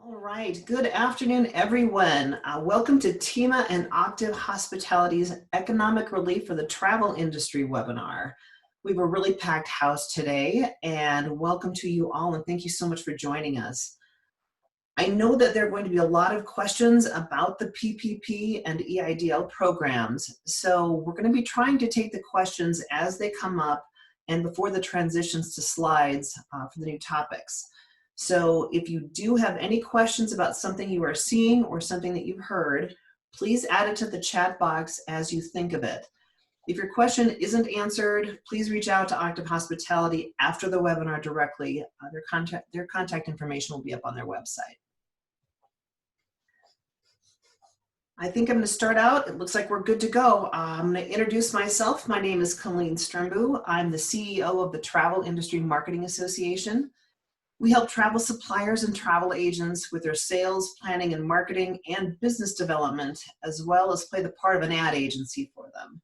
All right, good afternoon, everyone. Welcome to TIMA and Octave Hospitality's Economic Relief for the Travel Industry webinar. We have a really packed house today, and welcome to you all, and thank you so much for joining us. I know that there are going to be a lot of questions about the PPP and EIDL programs, so we're going to be trying to take the questions as they come up and before the transitions to slides for the new topics. So if you do have any questions about something you are seeing or something that you've heard, please add it to the chat box as you think of it. If your question isn't answered, please reach out to Octave Hospitality after the webinar directly. Their contact information will be up on their website. I think I'm going to start out. It looks like we're good to go. I'm going to introduce myself. My name is Colleen Sternbu. I'm the CEO of the Travel Industry Marketing Association. We help travel suppliers and travel agents with their sales, planning, and marketing and business development, as well as play the part of an ad agency for them.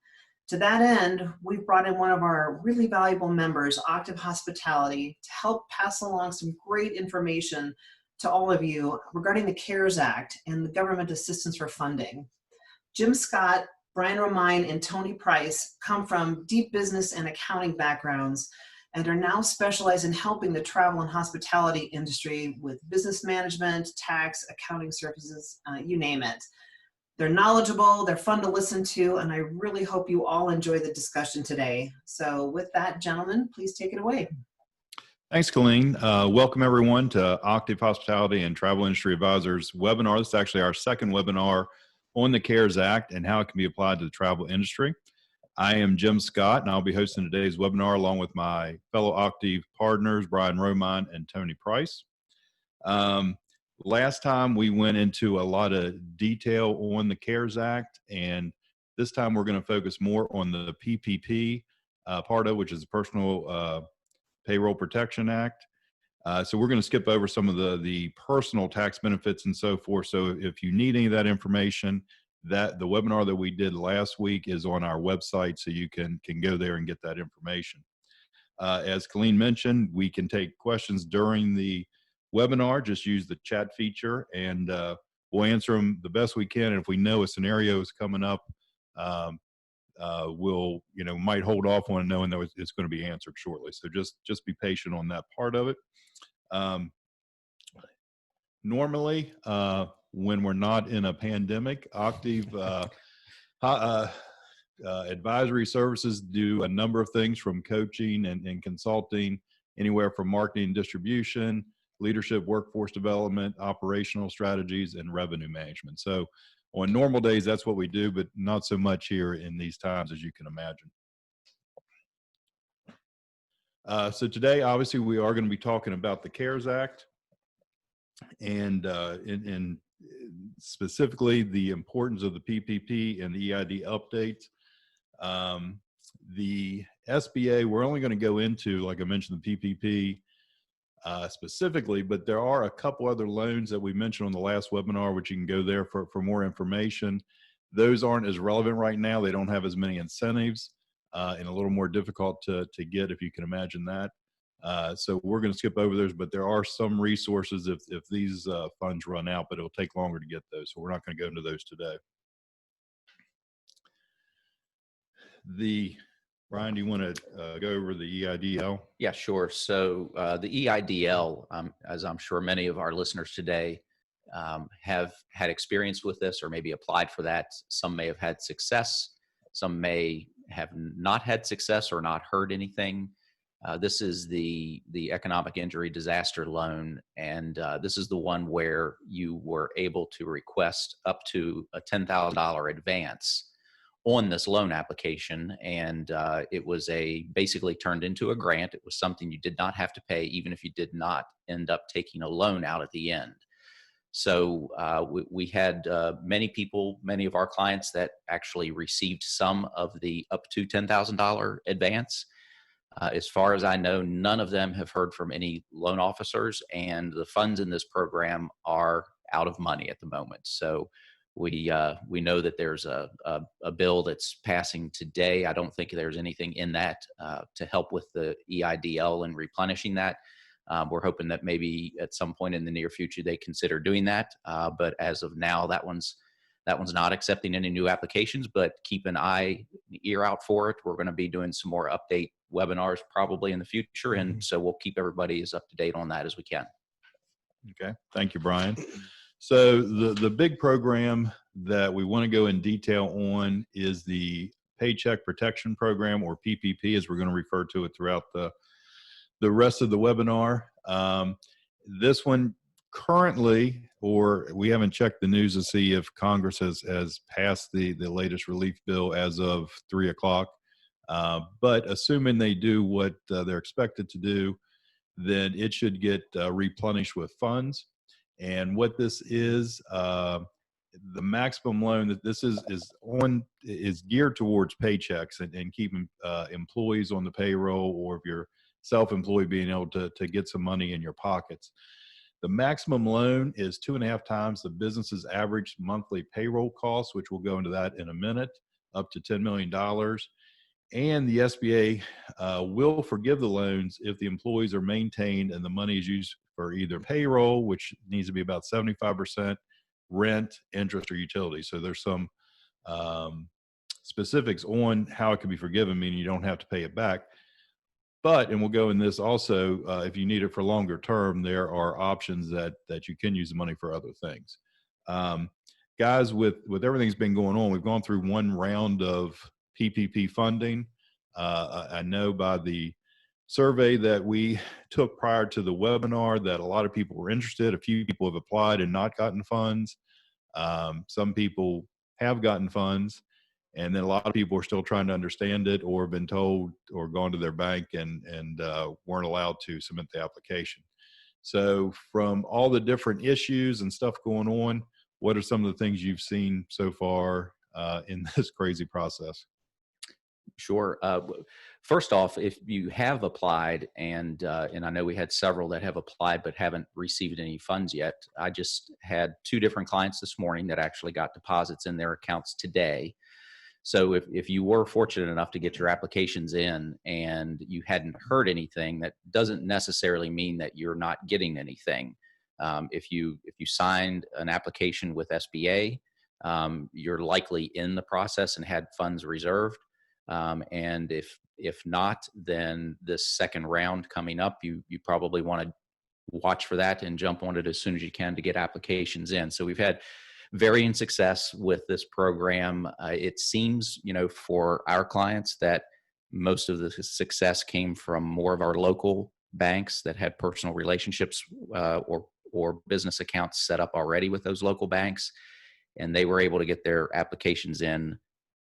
To that end, we've brought in one of our really valuable members, Octave Hospitality, to help pass along some great information to all of you regarding the CARES Act and the government assistance for funding. Jim Scott, Brian Romine, and Tony Price come from deep business and accounting backgrounds and are now specialized in helping the travel and hospitality industry with business management, tax, accounting services, you name it. They're knowledgeable, they're fun to listen to, and I really hope you all enjoy the discussion today. So with that, gentlemen, please take it away. Thanks, Colleen. Welcome everyone to Octave Hospitality and Travel Industry Advisors webinar. This is actually our second webinar on the CARES Act and how it can be applied to the travel industry. I am Jim Scott, and I'll be hosting today's webinar along with my fellow Octave partners, Brian Romine and Tony Price. Last time we went into a lot of detail on the CARES Act, and this time we're going to focus more on the PPP part of it, which is the Personal Payroll Protection Act. So we're going to skip over some of the personal tax benefits and so forth. So if you need any of that information, the webinar that we did last week is on our website, so you can go there and get that information. As Colleen mentioned, we can take questions during the webinar. Just use the chat feature, and we'll answer them the best we can. And if we know a scenario is coming up, we'll might hold off on knowing that it's going to be answered shortly. So just be patient on that part of it. Normally, when we're not in a pandemic, Octave advisory services do a number of things, from coaching and consulting, anywhere from marketing and distribution, leadership, workforce development, operational strategies, and revenue management. So on normal days, that's what we do, but not so much here in these times, as you can imagine. So today, obviously, we are going to be talking about the CARES Act, and specifically the importance of the PPP and the EID updates. The SBA, we're only going to go into, like I mentioned, the PPP specifically, but there are a couple other loans that we mentioned on the last webinar, which you can go there for more information. Those aren't as relevant right now. They don't have as many incentives and a little more difficult to get, if you can imagine that. So we're going to skip over those, but there are some resources if these funds run out, but it'll take longer to get those. So we're not going to go into those today. Brian, do you want to go over the EIDL? Yeah, sure. So the EIDL, as I'm sure many of our listeners today have had experience with this, or maybe applied for that. Some may have had success. Some may have not had success or not heard anything. This is the economic injury disaster loan, and this is the one where you were able to request up to a $10,000 advance on this loan application, and it was basically turned into a grant. It was something you did not have to pay, even if you did not end up taking a loan out at the end. So we had many people, many of our clients that actually received some of the up to $10,000 advance. As far as I know, none of them have heard from any loan officers, and the funds in this program are out of money at the moment. So we know that there's a bill that's passing today. I don't think there's anything in that to help with the EIDL and replenishing that. We're hoping that maybe at some point in the near future they consider doing that. But as of now, that one's not accepting any new applications, but keep an ear out for it. We're going to be doing some more update webinars probably in the future. And so we'll keep everybody as up to date on that as we can. Okay. Thank you, Brian. So the big program that we want to go in detail on is the Paycheck Protection Program, or PPP, as we're going to refer to it throughout the rest of the webinar. This one currently, or we haven't checked the news to see if Congress has passed the latest relief bill as of 3 o'clock. But assuming they do what they're expected to do, then it should get replenished with funds. And what this is, the maximum loan that this is geared towards paychecks and keeping employees on the payroll, or if you're self-employed, being able to get some money in your pockets. The maximum loan is 2.5 times the business's average monthly payroll cost, which we'll go into that in a minute, up to $10 million. And the SBA will forgive the loans if the employees are maintained and the money is used for either payroll, which needs to be about 75%, rent, interest, or utilities. So there's some specifics on how it can be forgiven, meaning you don't have to pay it back. But, and we'll go in this also, if you need it for longer term, there are options that you can use the money for other things. Guys, with everything's been going on, we've gone through one round of PPP funding. I know by the survey that we took prior to the webinar that a lot of people were interested. A few people have applied and not gotten funds. Some people have gotten funds. And then a lot of people are still trying to understand it, or have been told or gone to their bank and weren't allowed to submit the application. So from all the different issues and stuff going on, what are some of the things you've seen so far in this crazy process? Sure. First off, if you have applied, and I know we had several that have applied but haven't received any funds yet. I just had 2 different clients this morning that actually got deposits in their accounts today. So if you were fortunate enough to get your applications in and you hadn't heard anything, that doesn't necessarily mean that you're not getting anything. If you signed an application with SBA, you're likely in the process and had funds reserved. And if not, then this second round coming up, you probably want to watch for that and jump on it as soon as you can to get applications in. So we've had varying success with this program. It seems, for our clients that most of the success came from more of our local banks that had personal relationships or business accounts set up already with those local banks. And they were able to get their applications in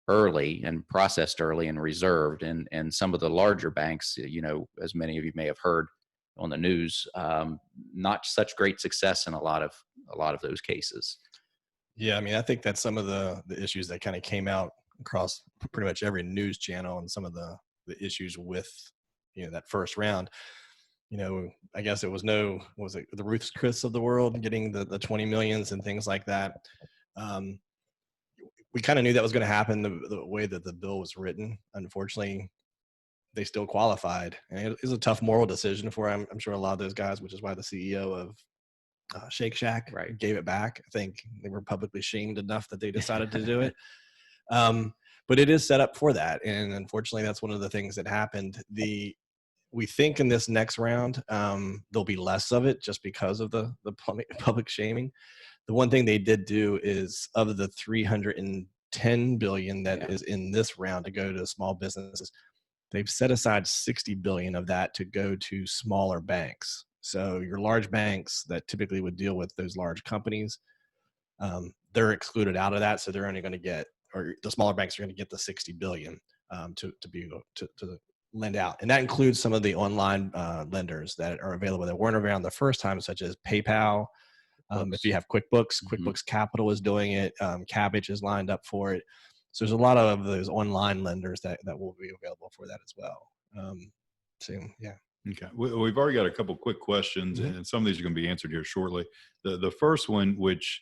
early and processed early and reserved. And some of the larger banks, as many of you may have heard on the news, not such great success in a lot of those cases. Yeah, I mean, I think that's some of the issues that kind of came out across pretty much every news channel, and some of the issues with, that first round. I guess it was the Ruth Chris of the world getting the 20 millions and things like that. We kind of knew that was going to happen the way that the bill was written. Unfortunately, they still qualified. And it was a tough moral decision for, I'm sure, a lot of those guys, which is why the CEO of Shake Shack gave it back. I think they were publicly shamed enough that they decided to do it. But it is set up for that. And unfortunately, that's one of the things that happened. We think in this next round, there'll be less of it just because of the public shaming. The one thing they did do is, of the $310 billion that is in this round to go to small businesses, they've set aside $60 billion of that to go to smaller banks. So your large banks that typically would deal with those large companies, they're excluded out of that. So they're only going to get, or the smaller banks are going to get the $60 billion to lend out. And that includes some of the online lenders that are available that weren't around the first time, such as PayPal. If you have QuickBooks, QuickBooks Capital is doing it. Cabbage is lined up for it. So there's a lot of those online lenders that will be available for that as well. Yeah. Okay. We've already got a couple quick questions, and some of these are going to be answered here shortly. The first one, which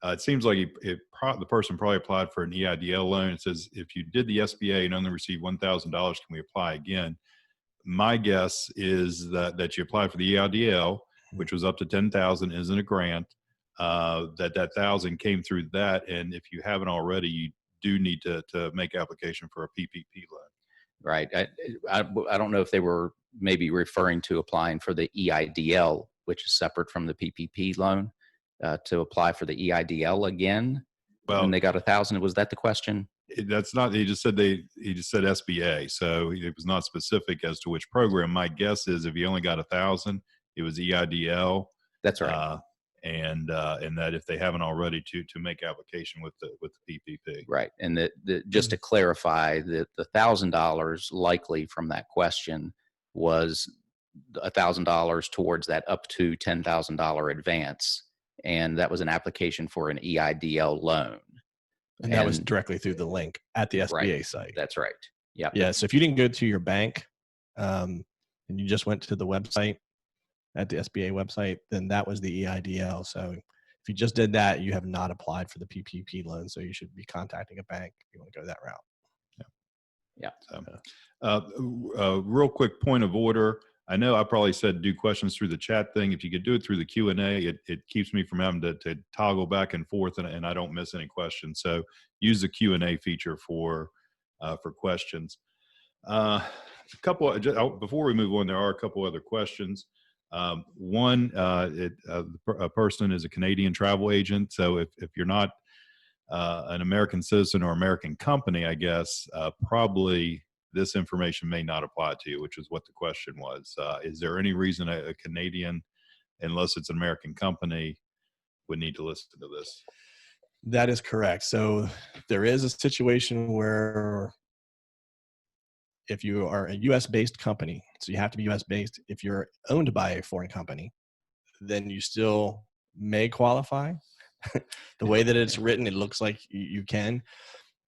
it seems like the person probably applied for an EIDL loan. It says, if you did the SBA and only received $1,000, can we apply again? my guess is that you apply for the EIDL, which was up to 10,000, isn't a grant. That 1,000 came through that, and if you haven't already, you do need to make application for a PPP loan. Right. I don't know if they were maybe referring to applying for the EIDL, which is separate from the PPP loan, to apply for the EIDL again. Well, when they got 1,000, was that the question? That's not. He just said SBA, so it was not specific as to which program. My guess is if you only got 1,000, it was EIDL. That's right. And that if they haven't already, to make application with the PPP. Right. And just to clarify, that the $1,000 likely from that question was $1,000 towards that up to $10,000 advance, and that was an application for an EIDL loan. And that was directly through the link at the SBA site. That's right. Yeah. Yeah. So if you didn't go to your bank and you just went to the website at the SBA website, then that was the EIDL. So if you just did that, you have not applied for the PPP loan. So you should be contacting a bank if you want to go that route. Yeah. So, real quick point of order. I know I probably said do questions through the chat thing. If you could do it through the Q&A, it keeps me from having to toggle back and forth, and I don't miss any questions. So use the Q&A feature for questions. Before we move on, there are a couple other questions. One, a person is a Canadian travel agent. So if you're not an American citizen or American company, I guess probably this information may not apply to you, which is what the question was. Is there any reason a Canadian, unless it's an American company, would need to listen to this? That is correct. So there is a situation where if you are a US-based company, so you have to be US-based. If you're owned by a foreign company, then you still may qualify. The way that it's written, it looks like you can.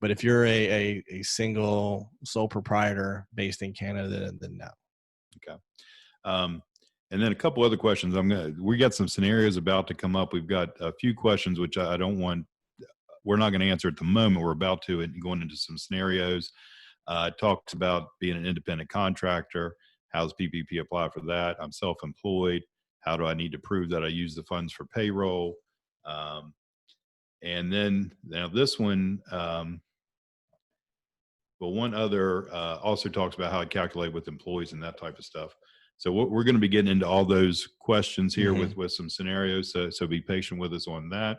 But if you're a single sole proprietor based in Canada, then no. Okay. And then a couple other questions. We got some scenarios about to come up. We've got a few questions which we're not going to answer at the moment. We're about to, and going into some scenarios. It talks about being an independent contractor. How does PPP apply for that? I'm self-employed. How do I need to prove that I use the funds for payroll? And then now this one, one other also talks about how I calculate with employees and that type of stuff. So we're going to be getting into all those questions here with some scenarios. So be patient with us on that.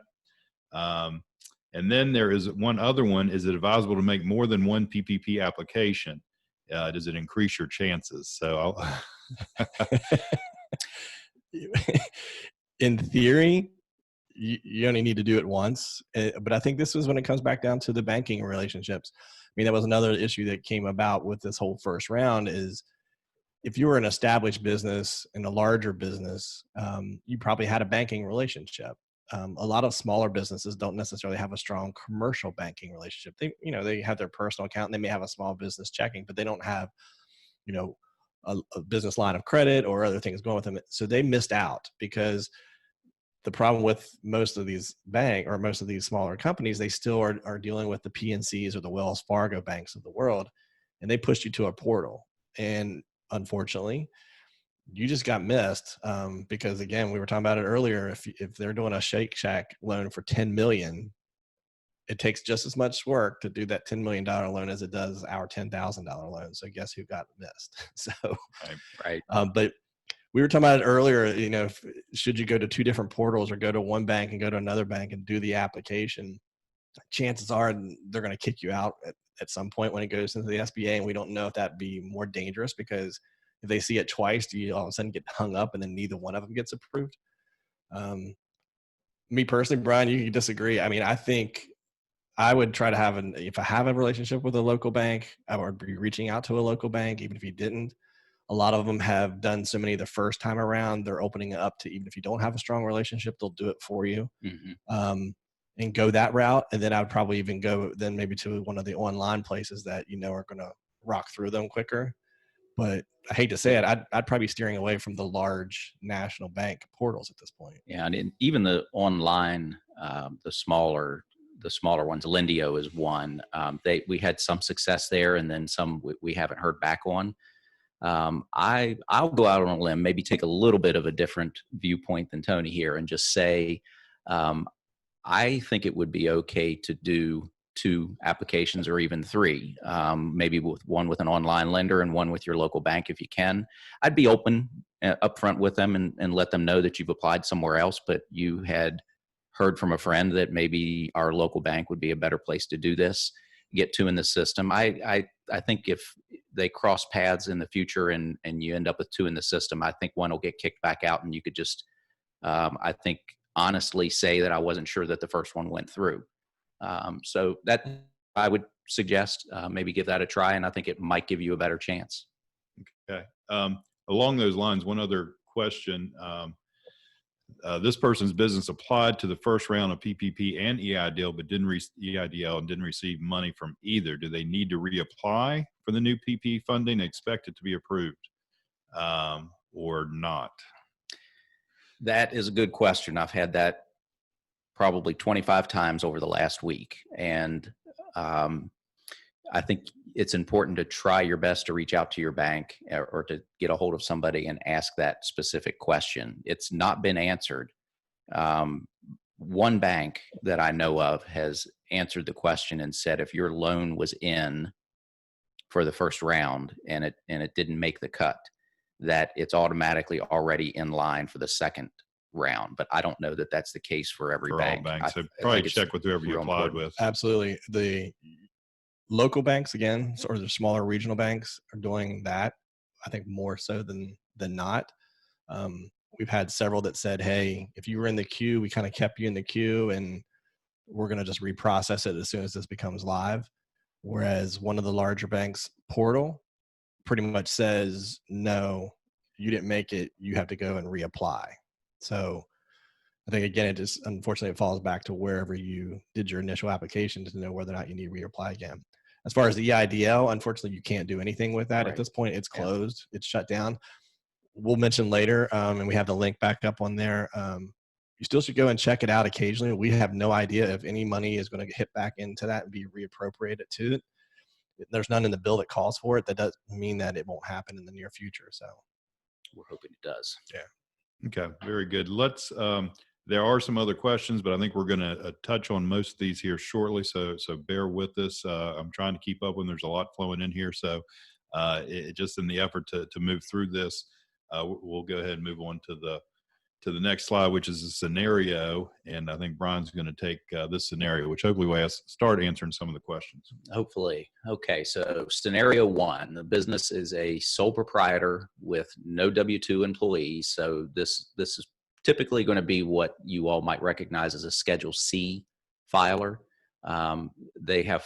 And then there is one other one. Is it advisable to make more than one PPP application? Does it increase your chances? So in theory, you only need to do it once. But I think this is when it comes back down to the banking relationships. I mean, that was another issue that came about with this whole first round is if you were an established business and a larger business, you probably had a banking relationship. A lot of smaller businesses don't necessarily have a strong commercial banking relationship. They have their personal account and they may have a small business checking, but they don't have, a business line of credit or other things going with them. So they missed out because the problem with most of these most of these smaller companies, they still are dealing with the PNCs or the Wells Fargo banks of the world, and they pushed you to a portal. And unfortunately, you just got missed because, again, we were talking about it earlier. If they're doing a Shake Shack loan for $10 million, it takes just as much work to do that $10 million loan as it does our $10,000 loan. So guess who got missed? So, right. But we were talking about it earlier, should you go to two different portals or go to one bank and go to another bank and do the application? Chances are they're going to kick you out at some point when it goes into the SBA. And we don't know if that'd be more dangerous because if they see it twice, do you all of a sudden get hung up and then neither one of them gets approved? Me personally, Brian, you can disagree. I mean, I think I would try to if I have a relationship with a local bank, I would be reaching out to a local bank, even if you didn't. A lot of them have done so many the first time around, they're opening it up to, even if you don't have a strong relationship, they'll do it for you. And go that route. And then I would probably even go then maybe to one of the online places that are going to rock through them quicker. But I hate to say it, I'd probably be steering away from the large national bank portals at this point. Yeah, and even the online, the smaller ones, Lendio is one. We had some success there, and then some we haven't heard back on. I'll go out on a limb, maybe take a little bit of a different viewpoint than Tony here, and just say I think it would be okay to do 2 applications or even 3, maybe one with an online lender and one with your local bank if you can. I'd be open upfront with them and let them know that you've applied somewhere else, but you had heard from a friend that maybe our local bank would be a better place to do this, get 2 in the system. I think if they cross paths in the future and you end up with 2 in the system, I think one will get kicked back out and you could just, I think, honestly say that I wasn't sure that the first one went through. So that I would suggest maybe give that a try, and I think it might give you a better chance. Okay. Along those lines, one other question. This person's business applied to the first round of PPP and EIDL, but EIDL and didn't receive money from either. Do they need to reapply for the new PP funding? Expect it to be approved or not? That is a good question. I've had that probably 25 times over the last week. And I think it's important to try your best to reach out to your bank or to get a hold of somebody and ask that specific question. It's not been answered. One bank that I know of has answered the question and said, if your loan was in for the first round and it didn't make the cut, that it's automatically already in line for the second round. But I don't know that that's the case for every bank. All banks. So probably check with whoever you applied with. Absolutely. The local banks, again, or the smaller regional banks, are doing that, I think, more so than not. We've had several that said, hey, if you were in the queue, we kind of kept you in the queue and we're going to just reprocess it as soon as this becomes live. Whereas one of the larger banks' portal pretty much says, no, you didn't make it, you have to go and reapply. So I think, again, it just, unfortunately, it falls back to wherever you did your initial application to know whether or not you need to reapply again. As far as the EIDL, unfortunately, you can't do anything with that. Right. At this point, it's closed. Yeah. It's shut down. We'll mention later, and we have the link back up on there. You still should go and check it out occasionally. We have no idea if any money is going to hit back into that and be reappropriated to it. There's none in the bill that calls for it. That doesn't mean that it won't happen in the near future. So we're hoping it does. Yeah. Okay. Very good. Let's, there are some other questions, but I think we're going to touch on most of these here shortly. So bear with us. I'm trying to keep up when there's a lot flowing in here. So just in the effort to move through this, we'll go ahead and move on to the next slide, which is a scenario. And I think Brian's going to take this scenario, which hopefully will start answering some of the questions. Hopefully. Okay. So scenario 1, the business is a sole proprietor with no W-2 employees. So this is typically going to be what you all might recognize as a Schedule C filer. They have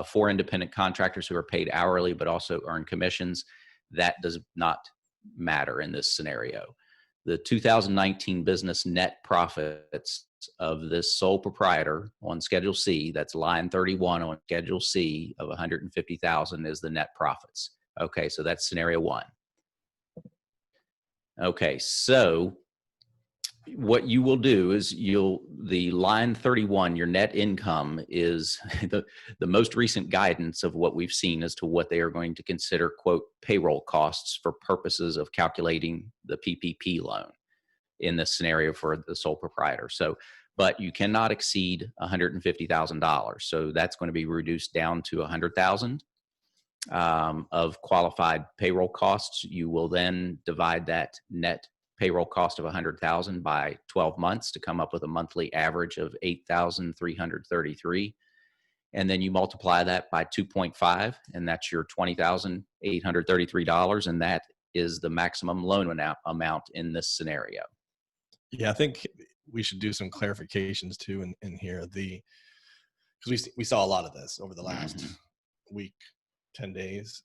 4 independent contractors who are paid hourly, but also earn commissions. That does not matter in this scenario. The 2019 business net profits of this sole proprietor on Schedule C, that's line 31 on Schedule C of $150,000 is the net profits. Okay, so that's scenario 1. Okay, so what you will do is the line 31, your net income is the most recent guidance of what we've seen as to what they are going to consider, quote, payroll costs for purposes of calculating the PPP loan in this scenario for the sole proprietor. So, but you cannot exceed $150,000. So that's going to be reduced down to $100,000 of qualified payroll costs. You will then divide that net payroll cost of $100,000 by 12 months to come up with a monthly average of $8,333. And then you multiply that by 2.5, and that's your $20,833. And that is the maximum loan amount in this scenario. Yeah, I think we should do some clarifications too in here. Because we saw a lot of this over the last week, 10 days.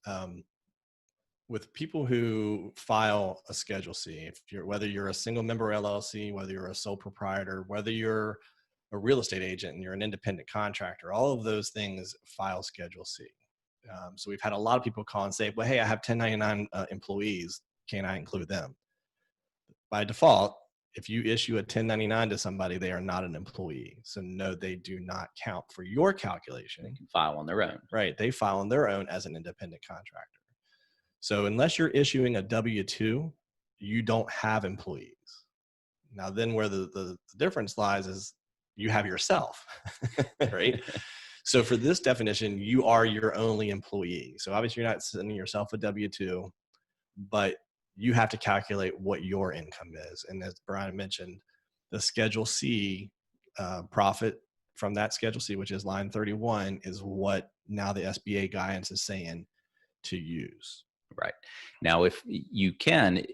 With people who file a Schedule C, whether you're a single member LLC, whether you're a sole proprietor, whether you're a real estate agent and you're an independent contractor, all of those things file Schedule C. So we've had a lot of people call and say, well, hey, I have 1099 employees. Can I include them? By default, if you issue a 1099 to somebody, they are not an employee. So no, they do not count for your calculation. They can file on their own. Right. They file on their own as an independent contractor. So unless you're issuing a W-2, you don't have employees. Now, then where the difference lies is you have yourself, right? So for this definition, you are your only employee. So obviously you're not sending yourself a W-2, but you have to calculate what your income is. And as Brian mentioned, the Schedule C profit from that Schedule C, which is line 31, is what now the SBA guidance is saying to use. Right. Now, if you can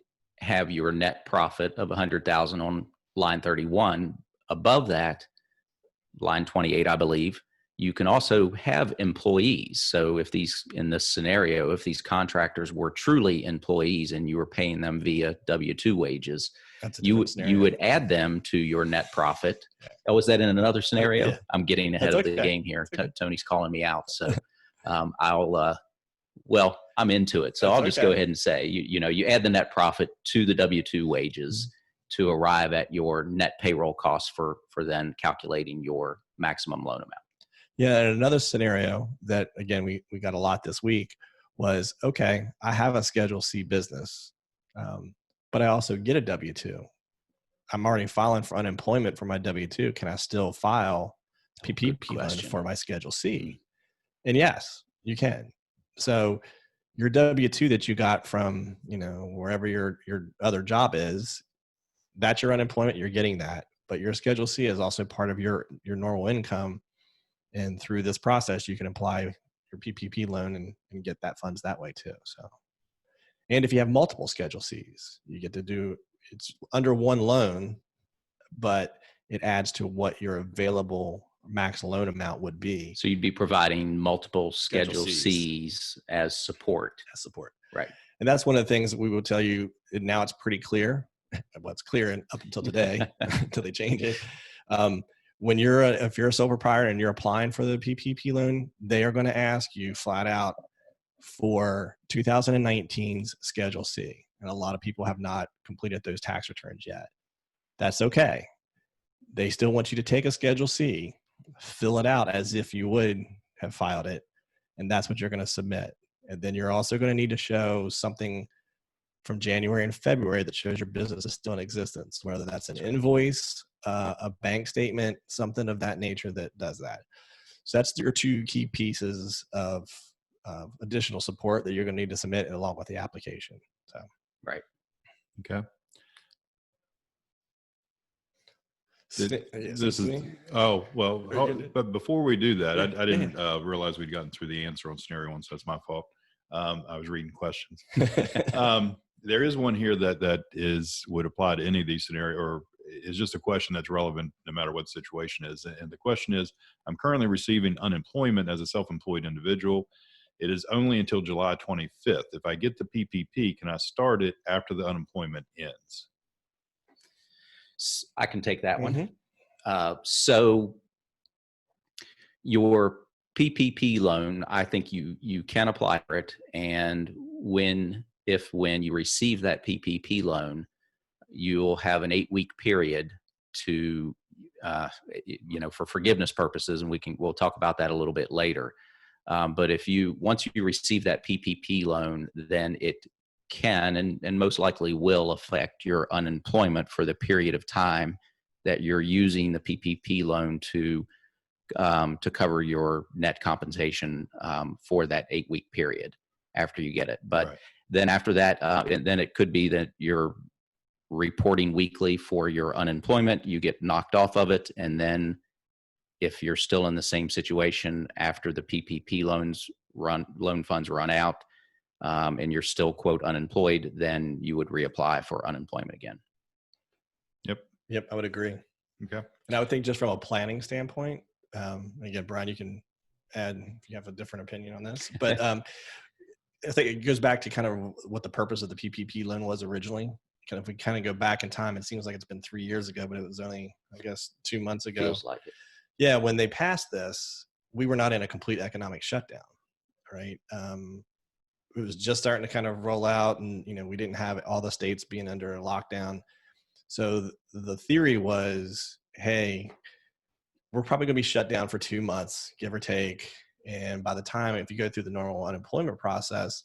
have your net profit of 100,000 on line 31, above that, line 28, I believe, you can also have employees. So if these, in this scenario, if these contractors were truly employees and you were paying them via W-2 wages, you would add them to your net profit. Oh, was that in another scenario? Yeah. I'm getting ahead of the game here. Okay. Tony's calling me out. So well, I'm into it. So I'll just go ahead and say, you add the net profit to the W-2 wages to arrive at your net payroll costs for then calculating your maximum loan amount. Yeah, and another scenario that, again, we got a lot this week was, okay, I have a Schedule C business, but I also get a W-2. I'm already filing for unemployment for my W-2. Can I still file PPP loans for my Schedule C? And yes, you can. So your W-2 that you got from, wherever your other job is, that's your unemployment, you're getting that. But your Schedule C is also part of your normal income. And through this process, you can apply your PPP loan and get that funds that way too. So, and if you have multiple Schedule Cs, you get to do, it's under one loan, but it adds to what your available max loan amount would be. So you'd be providing multiple Schedule Cs as support. Right. And that's one of the things that we will tell you, and now it's pretty clear. Well, it's clear up until today, until they change it. If you're a sole proprietor and you're applying for the PPP loan, they are going to ask you flat out for 2019's Schedule C. And a lot of people have not completed those tax returns yet. That's okay. They still want you to take a Schedule C, fill it out as if you would have filed it, and that's what you're going to submit. And then you're also going to need to show something from January and February that shows your business is still in existence, whether that's an invoice, a bank statement, something of that nature that does that. So that's your two key pieces of additional support that you're going to need to submit along with the application. So, right. Okay. But before we do that, I didn't realize we'd gotten through the answer on scenario one, so that's my fault. I was reading questions. There is one here that would apply to any of these scenarios, or is just a question that's relevant no matter what the situation is. And the question is, I'm currently receiving unemployment as a self-employed individual. It is only until July 25th. If I get the PPP, can I start it after the unemployment ends? I can take that one. So your PPP loan, I think you can apply for it. And when you receive that PPP loan, you'll have an 8-week period to, for forgiveness purposes, and we'll talk about that a little bit later. But once you receive that PPP loan, then it can and most likely will affect your unemployment for the period of time that you're using the PPP loan to cover your net compensation for that 8-week period after you get it. But then after that, and then it could be that you're reporting weekly for your unemployment, you get knocked off of it, and then if you're still in the same situation after the PPP loan funds run out, and you're still, quote, unemployed, then you would reapply for unemployment again. Yep, I would agree. Okay. And I would think just from a planning standpoint, again, Brian, you can add if you have a different opinion on this, but I think it goes back to kind of what the purpose of the PPP loan was originally. If we kind of go back in time, it seems like it's been 3 years ago, but it was only, I guess, 2 months ago. Feels like it. Yeah, when they passed this, we were not in a complete economic shutdown, right? It was just starting to kind of roll out, and we didn't have all the states being under a lockdown. So the theory was, hey, we're probably going to be shut down for 2 months, give or take. And by the time, if you go through the normal unemployment process,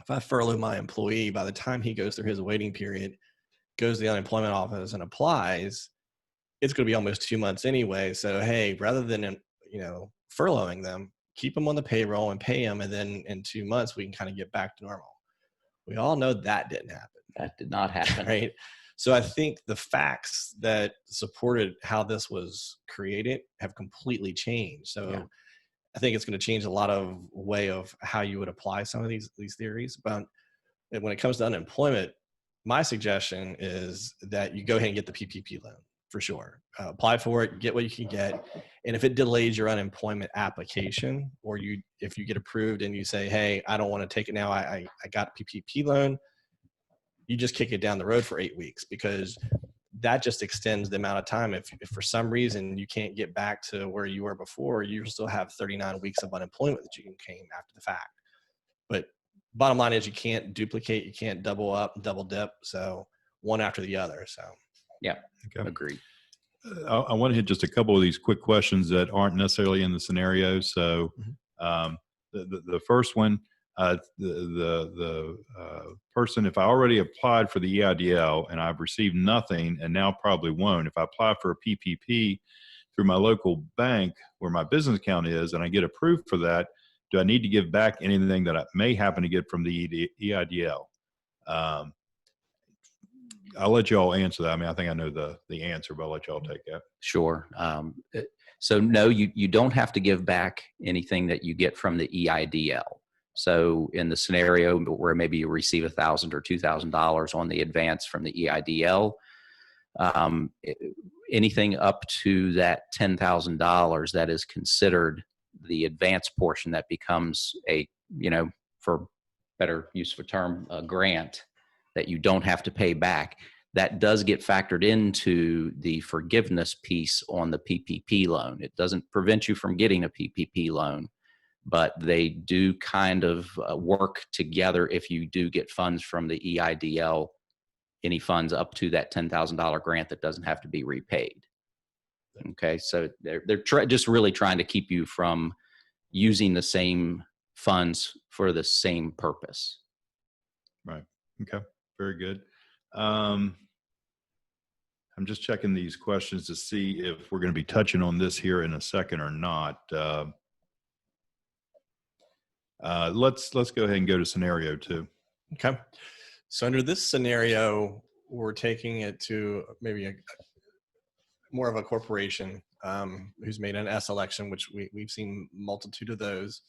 if I furlough my employee, by the time he goes through his waiting period, goes to the unemployment office and applies, it's going to be almost 2 months anyway. So, hey, rather than, furloughing them, keep them on the payroll and pay them. And then in 2 months, we can kind of get back to normal. We all know that didn't happen. That did not happen. Right. So I think the facts that supported how this was created have completely changed. So Yeah. I think it's going to change a lot of way of how you would apply some of these theories. But when it comes to unemployment, my suggestion is that you go ahead and get the PPP loan for sure. Apply for it, get what you can get. And if it delays your unemployment application, or if you get approved and you say, hey, I don't want to take it now, I got a PPP loan, you just kick it down the road for 8 weeks, because that just extends the amount of time. If for some reason you can't get back to where you were before, you still have 39 weeks of unemployment that you can claim after the fact. But bottom line is you can't duplicate, you can't double up, double dip. So one after the other. So Yeah, Okay. agreed. I want to hit just a couple of these quick questions that aren't necessarily in the scenario. So the first one, the person, if I already applied for the EIDL and I've received nothing and now probably won't, if I apply for a PPP through my local bank where my business account is and I get approved for that, do I need to give back anything that I may happen to get from the EIDL? I'll let you all answer that. I mean, I think I know the answer, but I'll let you all take that. Sure. So no, you don't have to give back anything that you get from the EIDL. So in the scenario where maybe you receive $1,000 or $2,000 on the advance from the EIDL, anything up to that $10,000 that is considered the advance portion that becomes a, for better use of a term, a grant that you don't have to pay back, that does get factored into the forgiveness piece on the PPP loan. It doesn't prevent you from getting a PPP loan, but they do kind of work together if you do get funds from the EIDL, any funds up to that $10,000 grant that doesn't have to be repaid. Okay, so they're just really trying to keep you from using the same funds for the same purpose. Right. Okay. Very good. I'm just checking these questions to see if we're going to be touching on this here in a second or not. Let's go ahead and go to scenario 2. Okay. So under this scenario, we're taking it to maybe more of a corporation who's made an S election, which we've seen multitude of those.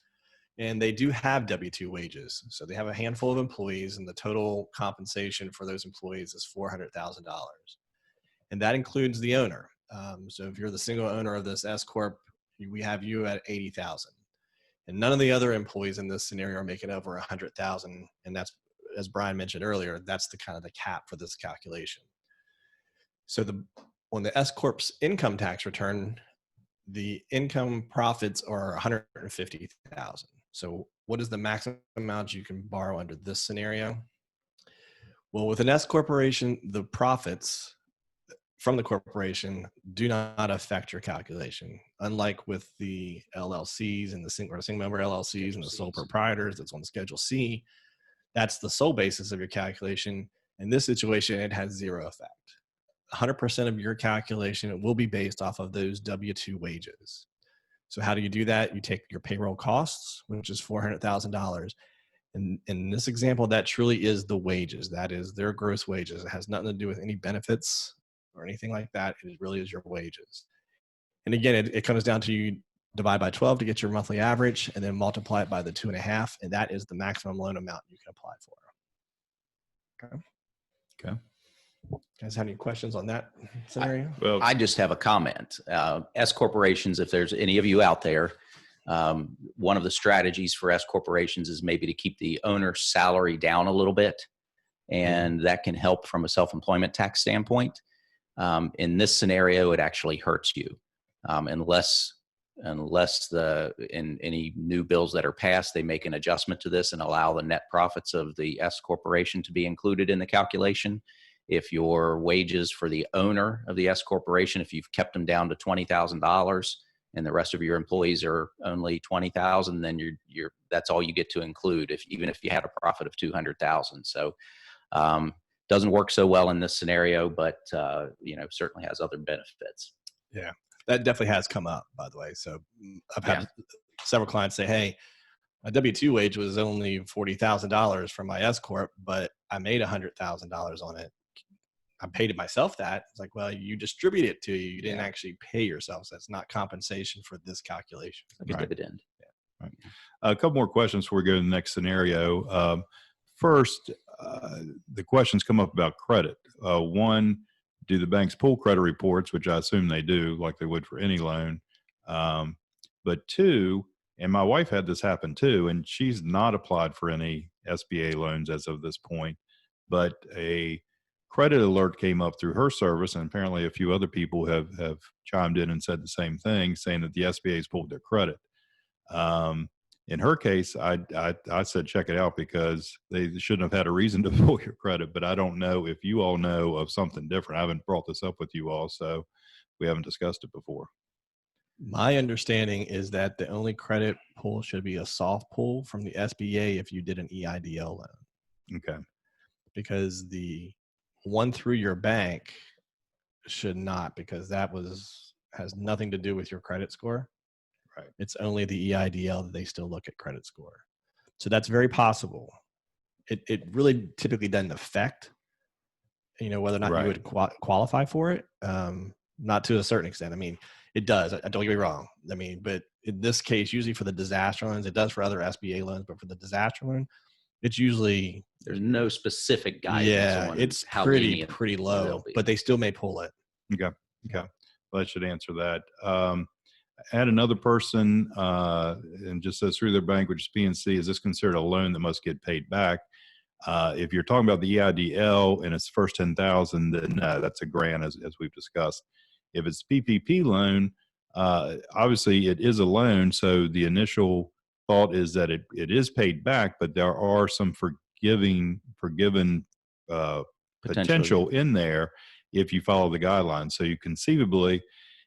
And they do have W-2 wages. So they have a handful of employees, and the total compensation for those employees is $400,000. And that includes the owner. So if you're the single owner of this S Corp, we have you at $80,000. And none of the other employees in this scenario are making over $100,000. And that's, as Brian mentioned earlier, that's the kind of the cap for this calculation. So on the S Corp's income tax return, the income profits are $150,000. So what is the maximum amount you can borrow under this scenario? Well, with an S corporation, the profits from the corporation do not affect your calculation. Unlike with the LLCs and the single member LLCs and the sole proprietors that's on Schedule C, that's the sole basis of your calculation. In this situation, it has zero effect. 100% of your calculation will be based off of those W-2 wages. So how do you do that? You take your payroll costs, which is $400,000. And in this example, that truly is the wages. That is their gross wages. It has nothing to do with any benefits or anything like that. It really is your wages. And again, it comes down to you divide by 12 to get your monthly average, and then multiply it by the 2.5. And that is the maximum loan amount you can apply for. Okay. Okay. Guys have any questions on that scenario? Well, I just have a comment. S corporations, if there's any of you out there, one of the strategies for S corporations is maybe to keep the owner's salary down a little bit, and that can help from a self-employment tax standpoint. In this scenario, it actually hurts you unless in any new bills that are passed, they make an adjustment to this and allow the net profits of the S corporation to be included in the calculation. If your wages for the owner of the S corporation, if you've kept them down to $20,000, and the rest of your employees are only 20,000, then that's all you get to include, even if you had a profit of 200,000. So doesn't work so well in this scenario, but certainly has other benefits. Yeah, that definitely has come up, by the way. So I've had several clients say, hey, my W-2 wage was only $40,000 from my S Corp, but I made $100,000 on it. I paid it myself that. It's like, well, you distribute it to you. You didn't actually pay yourself. So that's not compensation for this calculation. Like a dividend. Right. A couple more questions before we go to the next scenario. First, the questions come up about credit. One, do the banks pull credit reports, which I assume they do, like they would for any loan? But two, and my wife had this happen too, and she's not applied for any SBA loans as of this point, but a credit alert came up through her service, and apparently a few other people have chimed in and said the same thing, saying that the SBA has pulled their credit. In her case, I said check it out because they shouldn't have had a reason to pull your credit, but I don't know if you all know of something different. I haven't brought this up with you all, so we haven't discussed it before. My understanding is that the only credit pull should be a soft pull from the SBA if you did an EIDL loan. Okay. Because the one through your bank should not, because that has nothing to do with your credit score. Right. It's only the EIDL that they still look at credit score. So that's very possible. It really typically doesn't affect, whether or not you would qualify for it. Not to a certain extent. I mean, it does. Don't get me wrong. I mean, but in this case, usually for the disaster loans, it does for other SBA loans, but for the disaster loan, it's usually there's no specific guidance. Yeah, on it's how pretty low, but they still may pull it. Okay. Well, that should answer that. I had another person, and just says through their bank, which is PNC, is this considered a loan that must get paid back? If you're talking about the EIDL and it's the first 10,000, then no, that's a grant, as we've discussed. If it's PPP loan, obviously it is a loan, so the initial thought is that it is paid back, but there are some forgiven potential in there if you follow the guidelines. So you conceivably,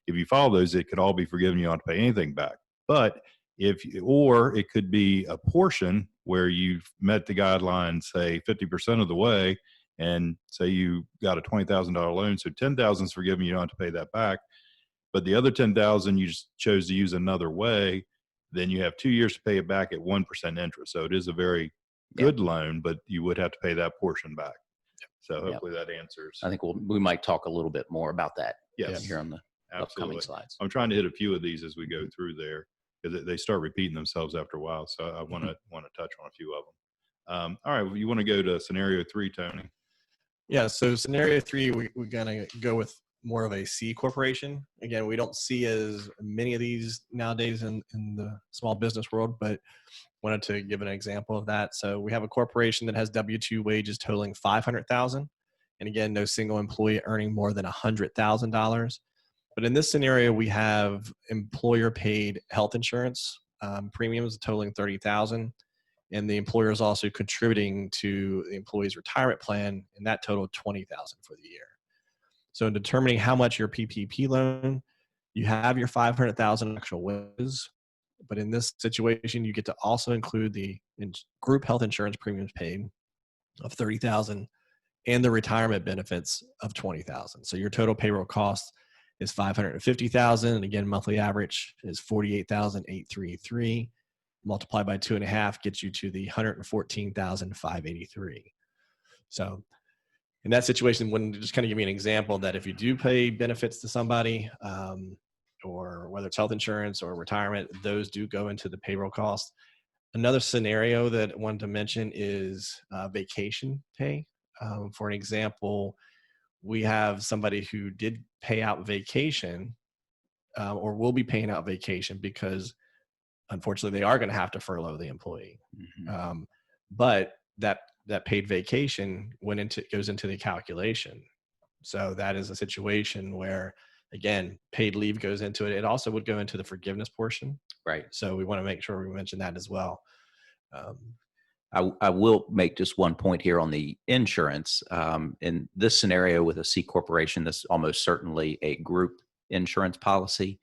if you follow those, it could all be forgiven. You don't have to pay anything back. But or it could be a portion where you've met the guidelines, say 50% of the way, and say you got a $20,000 loan, so 10,000 is forgiven, you don't have to pay that back. But the other 10,000 you just chose to use another way, then you have 2 years to pay it back at 1% interest. So it is a very good loan, but you would have to pay that portion back. So hopefully that answers. I think we might talk a little bit more about that here on the upcoming slides. I'm trying to hit a few of these as we go through there, because they start repeating themselves after a while. So I want to touch on a few of them. All right, well, you want to go to scenario 3, Tony? Yeah, so scenario 3, we're going to go with more of a C corporation. Again, we don't see as many of these nowadays in the small business world, but wanted to give an example of that. So we have a corporation that has W-2 wages totaling $500,000. And again, no single employee earning more than $100,000. But in this scenario, we have employer paid health insurance premiums totaling $30,000. And the employer is also contributing to the employee's retirement plan, and that totaled $20,000 for the year. So in determining how much your PPP loan, you have your $500,000 actual wages, but in this situation, you get to also include the group health insurance premiums paid of $30,000 and the retirement benefits of $20,000. So your total payroll cost is $550,000, and again, monthly average is $48,833. Multiplied by 2.5 gets you to the $114,583. So in that situation, when just kind of give me an example that if you do pay benefits to somebody, or whether it's health insurance or retirement, those do go into the payroll cost. Another scenario that I wanted to mention is vacation pay. For an example, we have somebody who did pay out vacation or will be paying out vacation because unfortunately, they are going to have to furlough the employee. Mm-hmm. But that paid vacation goes into the calculation. So that is a situation where, again, paid leave goes into it. It also would go into the forgiveness portion. Right. So we want to make sure we mention that as well. I will make just one point here on the insurance. In this scenario with a C corporation, this is almost certainly a group insurance policy.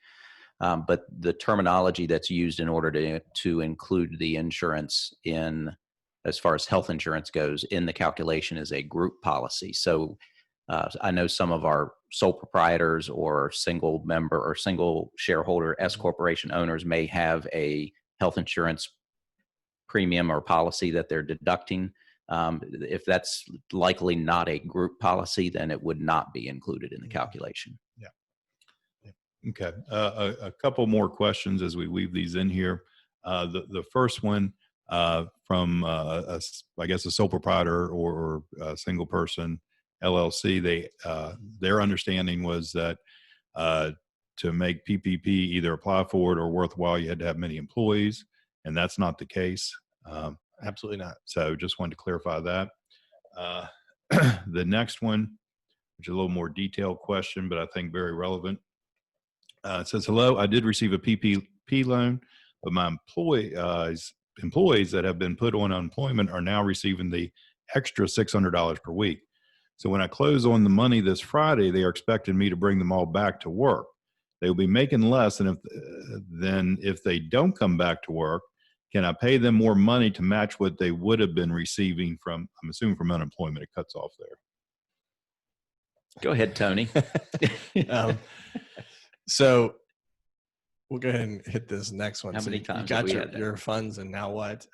But the terminology that's used in order to include the insurance in, as far as health insurance goes, in the calculation is a group policy. So I know some of our sole proprietors or single member or single shareholder S corporation owners may have a health insurance premium or policy that they're deducting. If that's likely not a group policy, then it would not be included in the calculation. Yeah. Okay. A couple more questions as we weave these in here. The first one from, I guess, a sole proprietor or a single person LLC, their understanding was that to make PPP either apply for it or worthwhile, you had to have many employees, and that's not the case. Absolutely not. So just wanted to clarify that. The next one, which is a little more detailed question, but I think very relevant. It says, hello, I did receive a PPP loan, but my employees that have been put on unemployment are now receiving the extra $600 per week. So when I close on the money this Friday, they are expecting me to bring them all back to work. They will be making less than if they don't come back to work. Can I pay them more money to match what they would have been receiving from, I'm assuming from unemployment? It cuts off there. Go ahead, Tony. So we'll go ahead and hit this next one. How so many you times got have we your, had that? your funds, and now what?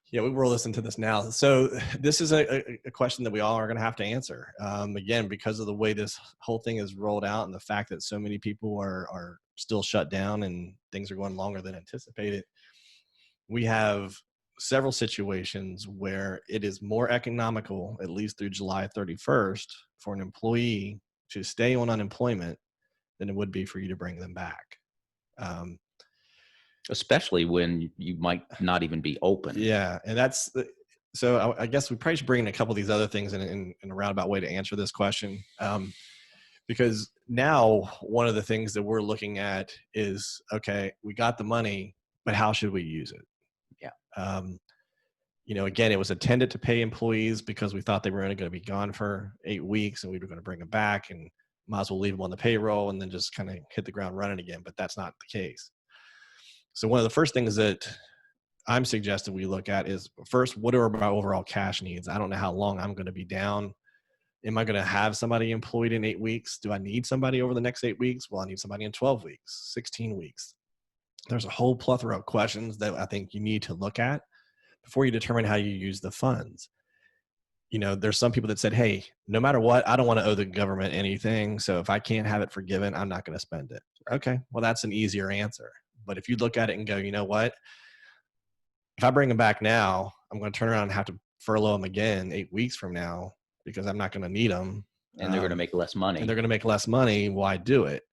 Yeah, we will listen to this now. So this is a question that we all are going to have to answer. Again, because of the way this whole thing is rolled out and the fact that so many people are still shut down and things are going longer than anticipated, we have several situations where it is more economical, at least through July 31st, for an employee to stay on unemployment than it would be for you to bring them back. Especially when you might not even be open. Yeah, and that's so. I guess we probably should bring in a couple of these other things in a roundabout way to answer this question, because now one of the things that we're looking at is, okay, we got the money, but how should we use it? Yeah. Again, it was intended to pay employees because we thought they were only going to be gone for 8 weeks, and we were going to bring them back, and might as well leave them on the payroll and then just kind of hit the ground running again. But that's not the case. So one of the first things that I'm suggesting we look at is, first, what are my overall cash needs? I don't know how long I'm going to be down. Am I going to have somebody employed in 8 weeks? Do I need somebody over the next 8 weeks? Well, I need somebody in 12 weeks, 16 weeks. There's a whole plethora of questions that I think you need to look at before you determine how you use the funds. There's some people that said, hey, no matter what, I don't want to owe the government anything. So if I can't have it forgiven, I'm not going to spend it. Okay, well, that's an easier answer. But if you look at it and go, you know what? If I bring them back now, I'm going to turn around and have to furlough them again 8 weeks from now because I'm not going to need them. And they're going to make less money. And they're going to make less money. Why do it?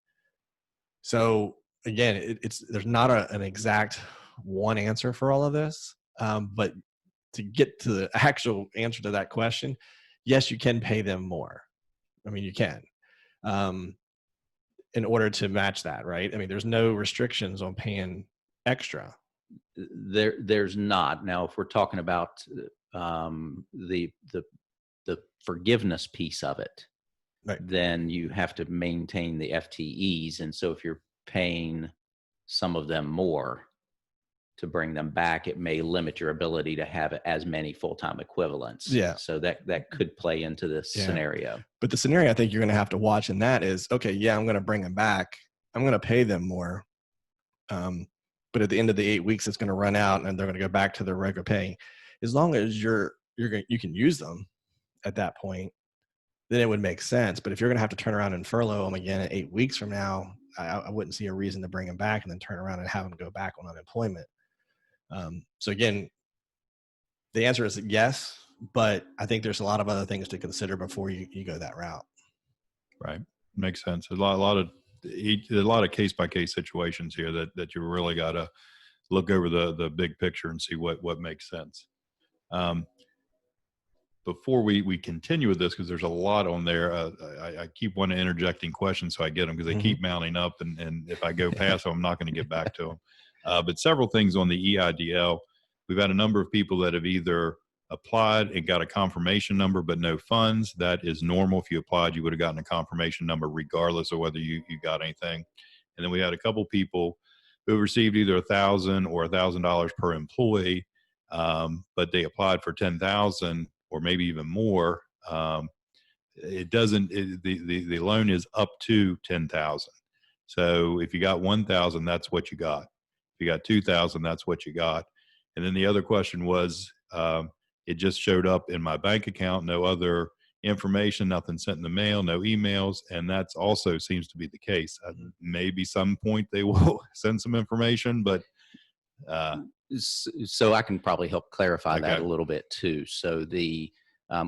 So again, there's not an exact one answer for all of this. But to get to the actual answer to that question, yes, you can pay them more. I mean, you can. In order to match that, right? I mean, there's no restrictions on paying extra. There's not. Now, if we're talking about the forgiveness piece of it, right, then you have to maintain the FTEs. And so if you're paying some of them more to bring them back, it may limit your ability to have as many full-time equivalents. Yeah. So that could play into this scenario. But the scenario I think you're going to have to watch in that is, okay, yeah, I'm going to bring them back. I'm going to pay them more. But at the end of the 8 weeks, it's going to run out and they're going to go back to their regular pay. As long as you can use them at that point, then it would make sense. But if you're going to have to turn around and furlough them again at 8 weeks from now, I wouldn't see a reason to bring them back and then turn around and have them go back on unemployment. So again, the answer is yes, but I think there's a lot of other things to consider before you go that route. Right. Makes sense. A lot of case by case situations here that you really got to look over the big picture and see what makes sense. Before we continue with this, because there's a lot on there, I keep wanting interjecting questions so I get them because they keep mounting up, and if I go past them, I'm not going to get back to them. But several things on the EIDL. We've had a number of people that have either applied and got a confirmation number but no funds. That is normal. If you applied, you would have gotten a confirmation number regardless of whether you got anything. And then we had a couple people who received either $1,000 or $1,000 per employee, but they applied for 10,000 or maybe even more. It doesn't. The loan is up to 10,000. So if you got 1,000, that's what you got. If you got 2,000, that's what you got. And then the other question was, it just showed up in my bank account, no other information, nothing sent in the mail, no emails, and that's also seems to be the case. Maybe some point they will send some information, but so I can probably help clarify that Okay. a little bit too. So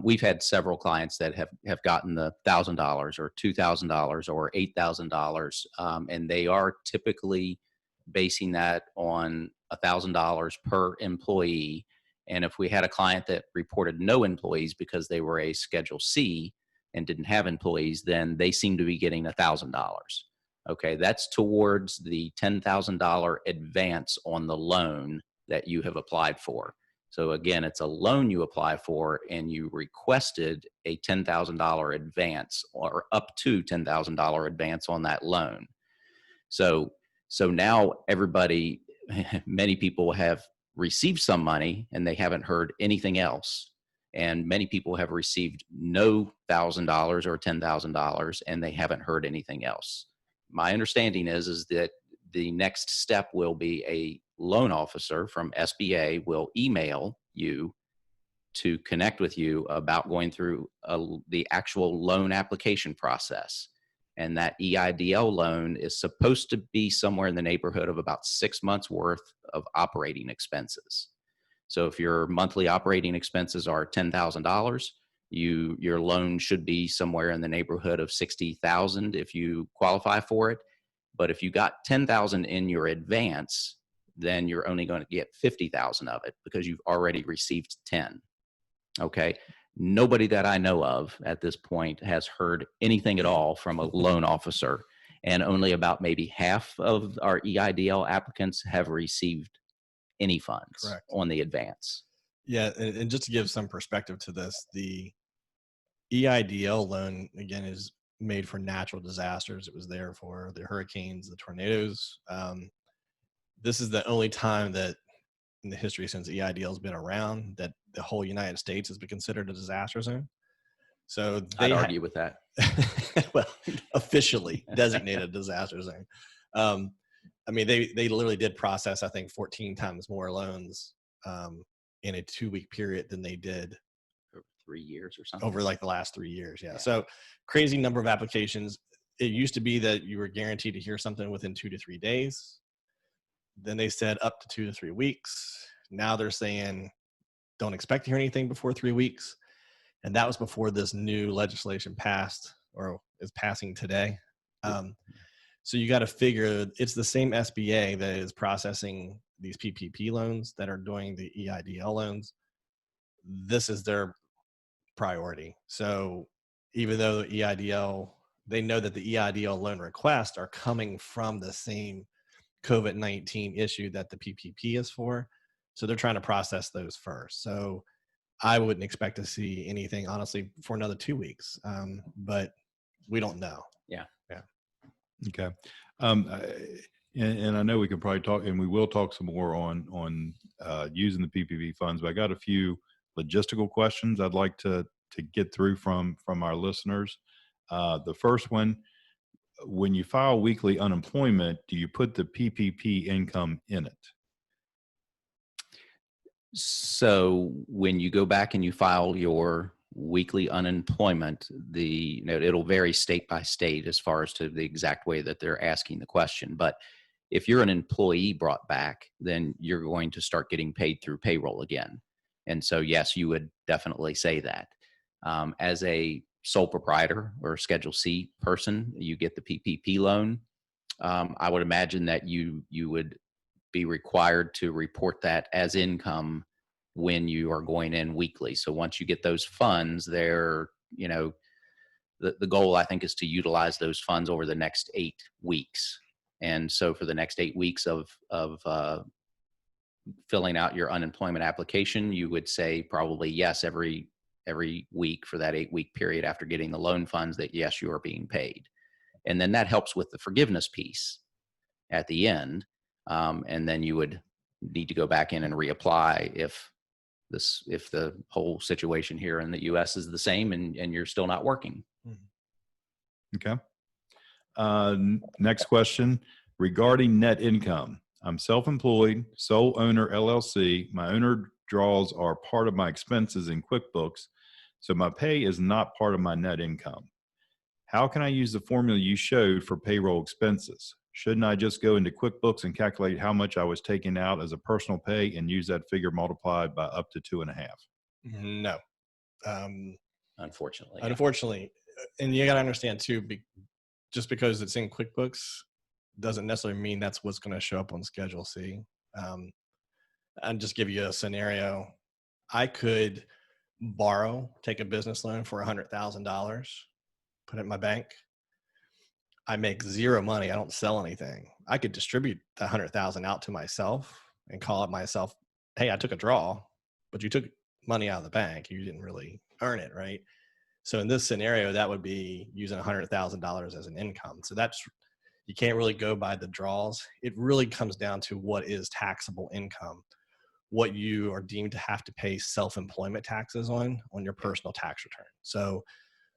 we've had several clients that have gotten the $1,000 or $2,000 or $8,000, and they are typically basing that on $1,000 per employee. And if we had a client that reported no employees because they were a Schedule C and didn't have employees, then they seem to be getting $1,000. Okay, that's towards the $10,000 advance on the loan that you have applied for. So again, it's a loan you apply for, and you requested a $10,000 advance or up to $10,000 advance on that loan. So now everybody, many people have received some money and they haven't heard anything else. And many people have received no $1,000 or $10,000 and they haven't heard anything else. My understanding is that the next step will be a loan officer from SBA will email you to connect with you about going through the actual loan application process. And that EIDL loan is supposed to be somewhere in the neighborhood of about 6 months worth of operating expenses. So if your monthly operating expenses are $10,000, your loan should be somewhere in the neighborhood of $60,000 if you qualify for it. But if you got $10,000 in your advance, then you're only going to get $50,000 of it because you've already received 10. Okay. Nobody that I know of at this point has heard anything at all from a loan officer, and only about maybe half of our EIDL applicants have received any funds Correct. on the advance. Yeah, and just to give some perspective to this, the EIDL loan, again, is made for natural disasters. It was there for the hurricanes, the tornadoes. This is the only time that in the history since EIDL has been around that the whole United States has been considered a disaster zone. So I'd argue with that. well, officially designated a disaster zone. I mean, they literally did process, I think, 14 times more loans in a 2-week period than they did Over 3 years or something. over like the last 3 years. Yeah. So crazy number of applications. It used to be that you were guaranteed to hear something within 2 to 3 days. Then they said up to 2 to 3 weeks. Now they're saying don't expect to hear anything before 3 weeks. And that was before this new legislation passed or is passing today. So you got to figure it's the same SBA that is processing these PPP loans that are doing the EIDL loans. This is their priority. So even though the EIDL, they know that the EIDL loan requests are coming from the same COVID-19 issue that the PPP is for. So they're trying to process those first. So I wouldn't expect to see anything, honestly, for another 2 weeks. But we don't know. Yeah. Okay. And I know we can probably talk, and we will talk some more on using the PPP funds, but I got a few logistical questions I'd like to get through from our listeners. The first one, when you file weekly unemployment, do you put the PPP income in it? So when you go back and you file your weekly unemployment, it'll vary state by state as far as to the exact way that they're asking the question. But if you're an employee brought back, then you're going to start getting paid through payroll again. And so, yes, you would definitely say that. As a sole proprietor or Schedule C person, you get the PPP loan. I would imagine that you would be required to report that as income when you are going in weekly. So once you get those funds, the goal, I think, is to utilize those funds over the next 8 weeks. And so for the next 8 weeks of filling out your unemployment application, you would say probably yes every week for that 8-week period after getting the loan funds, that yes, you are being paid. And then that helps with the forgiveness piece. at the end. And then you would need to go back in and reapply if the whole situation here in the US is the same and you're still not working. Okay. Next question regarding net income. I'm self-employed, sole owner LLC. My owner draws are part of my expenses in QuickBooks, so my pay is not part of my net income. How can I use the formula you showed for payroll expenses? Shouldn't I just go into QuickBooks and calculate how much I was taking out as a personal pay and use that figure multiplied by up to 2.5? No. Unfortunately. Unfortunately, and you got to understand too, just because it's in QuickBooks doesn't necessarily mean that's what's going to show up on Schedule C. I'll just give you a scenario. I could take a business loan for $100,000, put it in my bank. I make zero money. I don't sell anything. I could distribute the 100,000 out to myself and call it myself, hey, I took a draw, but you took money out of the bank. You didn't really earn it, right? So in this scenario, that would be using $100,000 as an income. So you can't really go by the draws. It really comes down to what is taxable income, what you are deemed to have to pay self-employment taxes on your personal tax return. So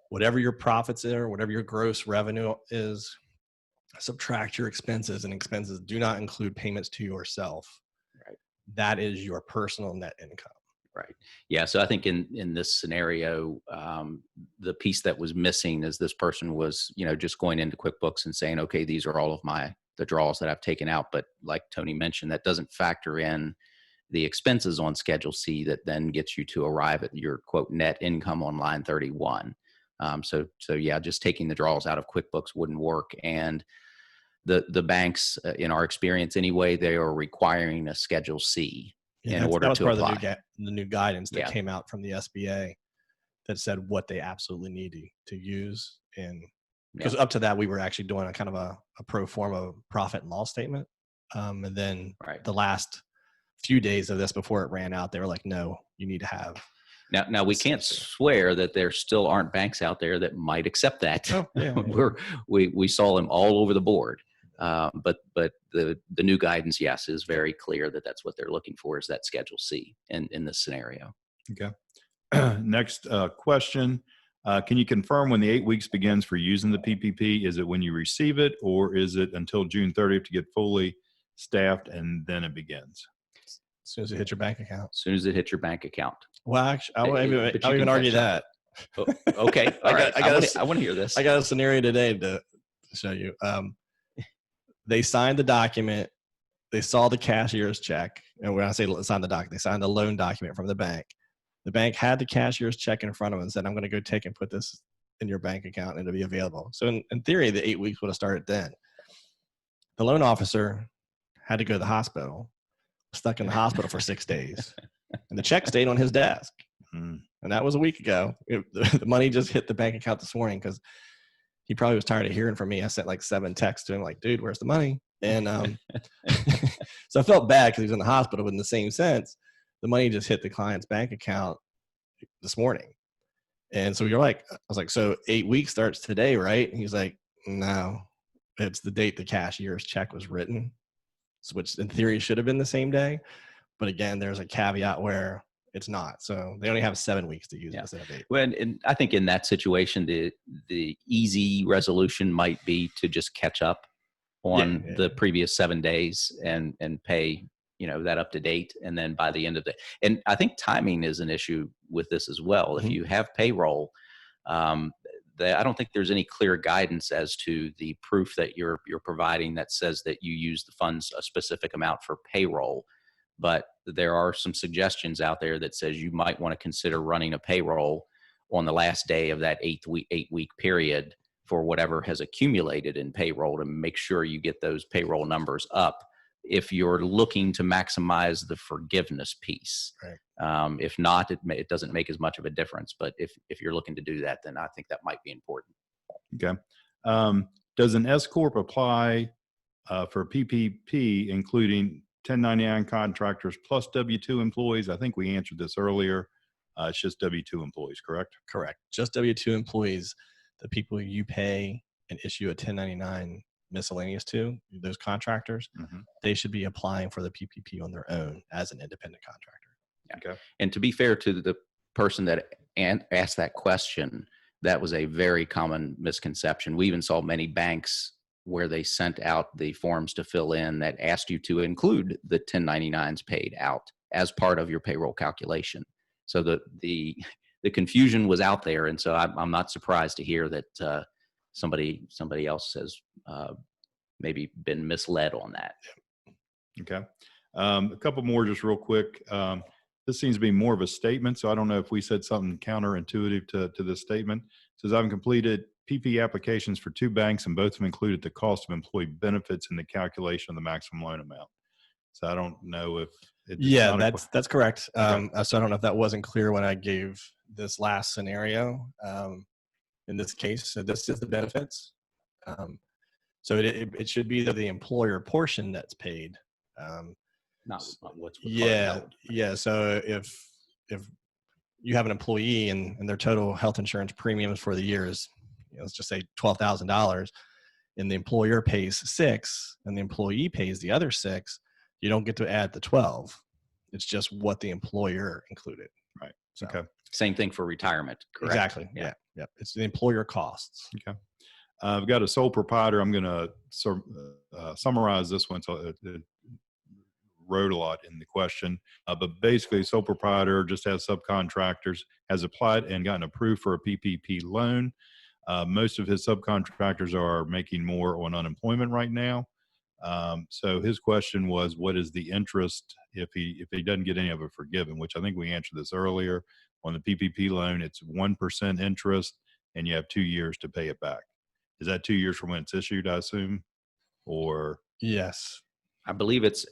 whatever your profits are, whatever your gross revenue is, subtract your expenses, and expenses do not include payments to yourself. Right. That is your personal net income. Right. Yeah. So I think in this scenario, the piece that was missing is this person was, just going into QuickBooks and saying, okay, these are all of the draws that I've taken out. But like Tony mentioned, that doesn't factor in the expenses on Schedule C that then gets you to arrive at your quote net income on line 31. So yeah, just taking the draws out of QuickBooks wouldn't work. And the banks, in our experience anyway, they are requiring a Schedule C in order that was to part apply. Of the new guidance that came out from the SBA that said what they absolutely need to use. And because up to that, we were actually doing a kind of a pro forma profit and loss statement. And then the last few days of this before it ran out, they were like, no, you need to have. Now we can't swear that there still aren't banks out there that might accept that. Oh, yeah. We saw them all over the board. But the new guidance, yes, is very clear that that's what they're looking for, is that Schedule C in this scenario. Okay. Next question. Can you confirm when the 8 weeks begins for using the PPP? Is it when you receive it, or is it until June 30th to get fully staffed and then it begins? As soon as it hits your bank account. As soon as it hits your bank account. Well, actually, I'll even argue that. Oh, okay. I want to hear this. I got a scenario today to show you. They signed the document. They saw the cashier's check. And when I say sign the document, they signed the loan document from the bank. The bank had the cashier's check in front of them and said, I'm going to go take and put this in your bank account and it'll be available. So in theory, the 8 weeks would have started then. The loan officer had to go to the hospital, stuck in the hospital for 6 days. And the check stayed on his desk. And that was a week ago. The money just hit the bank account this morning because he probably was tired of hearing from me. I sent like 7 texts to him like, dude, where's the money? And so I felt bad because he was in the hospital, but in the same sense, the money just hit the client's bank account this morning. And so I was like, so 8 weeks starts today, right? And he's like, no, it's the date the cashier's check was written, which in theory should have been the same day. But again, there's a caveat where it's not. So they only have 7 weeks to use it instead of 8. Well, and I think in that situation, the easy resolution might be to just catch up on the previous 7 days and pay, that up to date. And then by the end of and I think timing is an issue with this as well. Mm-hmm. If you have payroll, I don't think there's any clear guidance as to the proof that you're providing that says that you use the funds a specific amount for payroll. But there are some suggestions out there that says you might want to consider running a payroll on the last day of that 8 week period for whatever has accumulated in payroll to make sure you get those payroll numbers up if you're looking to maximize the forgiveness piece. Right. If not, it doesn't make as much of a difference. But if you're looking to do that, then I think that might be important. Okay. Does an S Corp apply for PPP, including 1099 contractors plus W-2 employees? I think we answered this earlier. It's just W-2 employees, correct? Correct. Just W-2 employees, the people you pay and issue a 1099 miscellaneous to, those contractors, Mhm. they should be applying for the PPP on their own as an independent contractor. Okay. And to be fair to the person that asked that question, that was a very common misconception. We even saw many banks where they sent out the forms to fill in that asked you to include the 1099s paid out as part of your payroll calculation. So the confusion was out there, and so I'm not surprised to hear that somebody else has maybe been misled on that. Okay. A couple more just real quick. This seems to be more of a statement, so I don't know if we said something counterintuitive to this statement. It says, I've completed PP applications for 2 banks, and both have included the cost of employee benefits in the calculation of the maximum loan amount. So I don't know if it's Yeah, not that's correct. Okay. So I don't know if that wasn't clear when I gave this last scenario. In this case, so this is the benefits. So it should be the employer portion that's paid. Not what's Yeah, held. yeah. So if you have an employee and their total health insurance premiums for the year is, let's just say $12,000, and the employer pays 6 and the employee pays the other 6, you don't get to add the 12. It's just what the employer included. Right. So, Okay. Same thing for retirement, correct? exactly. Yeah. It's the employer costs. Okay. I've got a sole proprietor. I'm going to summarize this one. So it wrote a lot in the question, but basically sole proprietor just has subcontractors, has applied and gotten approved for a PPP loan. Most of his subcontractors are making more on unemployment right now. So his question was, what is the interest if he doesn't get any of it forgiven, which I think we answered this earlier. On the PPP loan, it's 1% interest and you have 2 years to pay it back. Is that 2 years from when it's issued, I assume? Or Yes. I believe it's,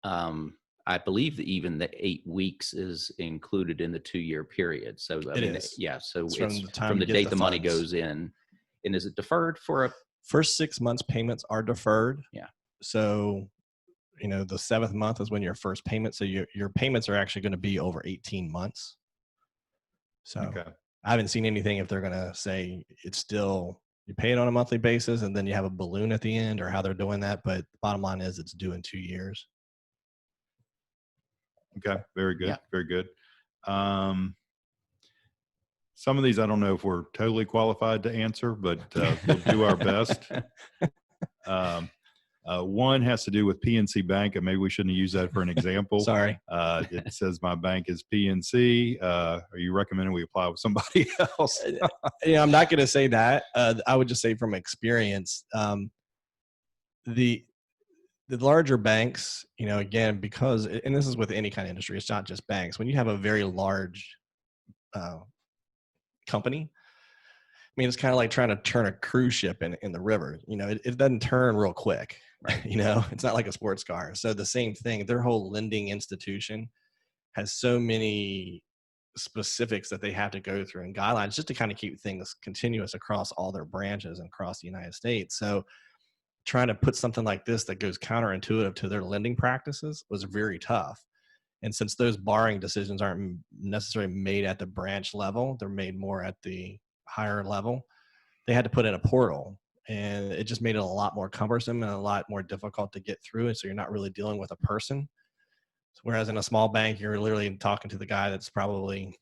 I believe that even the 8 weeks is included in the 2-year period. So I It mean, is. yeah. So It's it's from the time from you the get date the the money funds. goes in. And is it deferred for a? First 6 months payments are deferred. Yeah. So, the 7th month is when your first payment. So your payments are actually going to be over 18 months. So okay. I haven't seen anything if they're going to say it's still, you pay it on a monthly basis and then you have a balloon at the end, or how they're doing that. But the bottom line is it's due in 2 years. Okay. Very good. Yeah. Very good. Some of these, I don't know if we're totally qualified to answer, but we'll do our best. One has to do with PNC Bank, and maybe we shouldn't use that for an example. Sorry. It says my bank is PNC. Are you recommending we apply with somebody else? Yeah, I'm not going to say that. I would just say from experience, the larger banks, again, because, and this is with any kind of industry, it's not just banks. When you have a very large company, I mean, it's kind of like trying to turn a cruise ship in the river. It doesn't turn real quick. Right. It's not like a sports car. So the same thing, their whole lending institution has so many specifics that they have to go through and guidelines just to kind of keep things continuous across all their branches and across the United States. So trying to put something like this that goes counterintuitive to their lending practices was very tough. And since those borrowing decisions aren't necessarily made at the branch level, they're made more at the higher level, they had to put in a portal, and it just made it a lot more cumbersome and a lot more difficult to get through. And so you're not really dealing with a person. Whereas in a small bank, you're literally talking to the guy that's probably,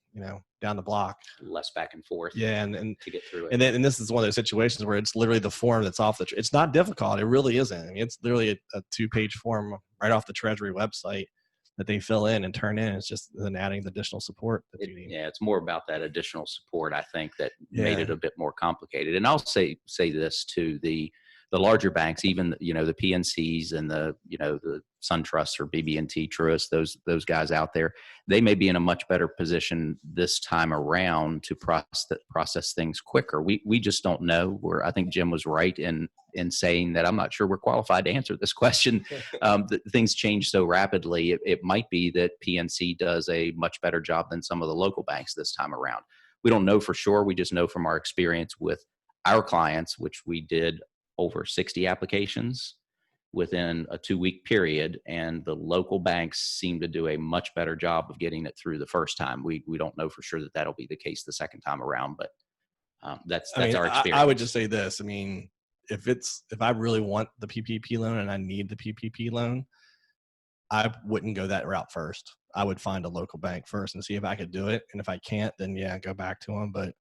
down the block. Less back and forth. Yeah. And to get through it. and this is one of those situations where it's literally the form that's off it's not difficult. It really isn't. I mean, it's literally a 2-page form right off the Treasury website that they fill in and turn in. It's just then adding the additional support that you need. Yeah, it's more about that additional support, I think, that made Yeah. it a bit more complicated. And I'll say this to the larger banks, even the PNCs and the SunTrust or BB&T, Truist, those guys out there, they may be in a much better position this time around to process things quicker. We just don't know. I think Jim was right in saying that I'm not sure we're qualified to answer this question. Things change so rapidly. It might be that PNC does a much better job than some of the local banks this time around. We don't know for sure. We just know from our experience with our clients, which we did over 60 applications within a 2-week period, and the local banks seem to do a much better job of getting it through the first time. We don't know for sure that that'll be the case the second time around, but that's our experience. I would just say this. I mean, if I really want the PPP loan and I need the PPP loan, I wouldn't go that route first. I would find a local bank first and see if I could do it. And if I can't, then yeah, go back to them. But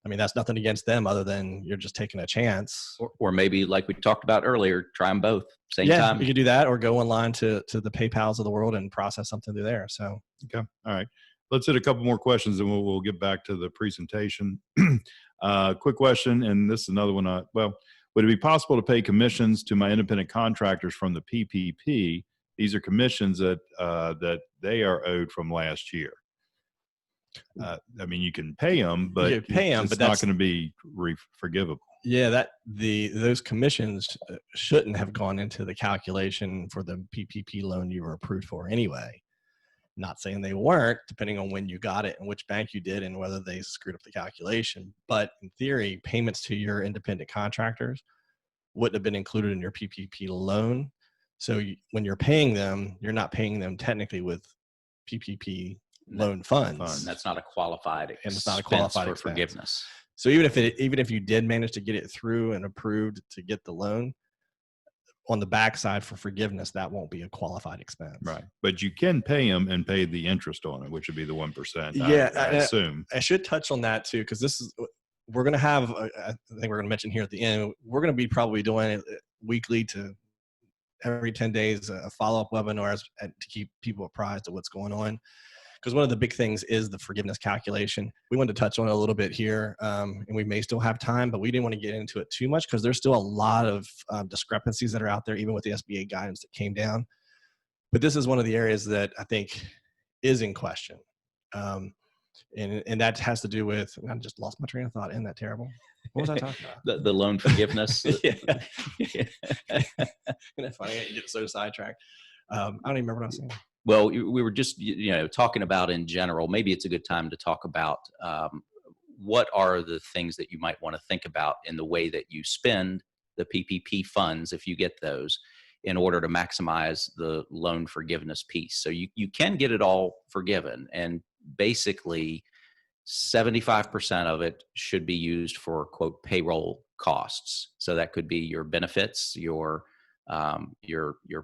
I mean, that's nothing against them other than you're just taking a chance. Or maybe like we talked about earlier, try them both same Yeah, time. you could do that, or go online to the PayPals of the world and process something through there. So Okay. All right. Let's hit a couple more questions and we'll get back to the presentation. Quick question. And this is another one. Would it be possible to pay commissions to my independent contractors from the PPP? These are commissions that they are owed from last year. I mean, you can pay them, but you pay them, it's but not that's going to be forgivable. yeah. Those commissions shouldn't have gone into the calculation for the PPP loan you were approved for anyway. Not saying they weren't, depending on when you got it and which bank you did and whether they screwed up the calculation. But in theory, payments to your independent contractors wouldn't have been included in your PPP loan. So when you're paying them, you're not paying them technically with PPP loan funds. And that's not a qualified expense, and it's not a qualified for expense. forgiveness. So even if you did manage to get it through and approved to get the loan, on the backside for forgiveness, that won't be a qualified expense. Right. But you can pay them and pay the interest on it, which would be the 1%. Yeah, I assume. I should touch on that too, because we're going to have, I think we're going to mention here at the end, we're going to be probably doing it weekly to every 10 days, a follow-up webinar to keep people apprised of what's going on. Because one of the big things is the forgiveness calculation. We wanted to touch on it a little bit here, and we may still have time, but we didn't want to get into it too much because there's still a lot of discrepancies that are out there, even with the SBA guidance that came down. But this is one of the areas that I think is in question. And that has to do with, I just lost my train of thought. Isn't that terrible? What was I talking about? The loan forgiveness. Yeah. Isn't that funny? You get so sidetracked. I don't even remember what I was saying. Well, we were just, talking about in general, maybe it's a good time to talk about what are the things that you might want to think about in the way that you spend the PPP funds, if you get those, in order to maximize the loan forgiveness piece. So you can get it all forgiven, and basically 75% of it should be used for, quote, payroll costs. So that could be your benefits, your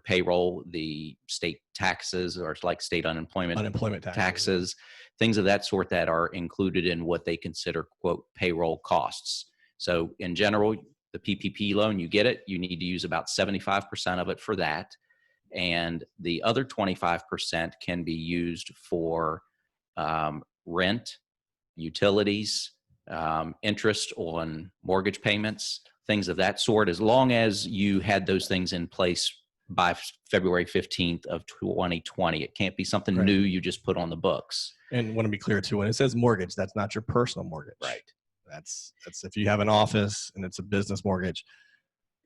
payroll, the state taxes, or like state unemployment taxes, things of that sort that are included in what they consider, quote, payroll costs. So in general, the PPP loan, you get it, you need to use about 75% of it for that. And the other 25% can be used for rent, utilities, interest on mortgage payments, things of that sort, as long as you had those things in place by February 15th of 2020. It can't be something new you just put on the books. And want to be clear too, when it says mortgage, that's not your personal mortgage. Right. That's if you have an office and it's a business mortgage,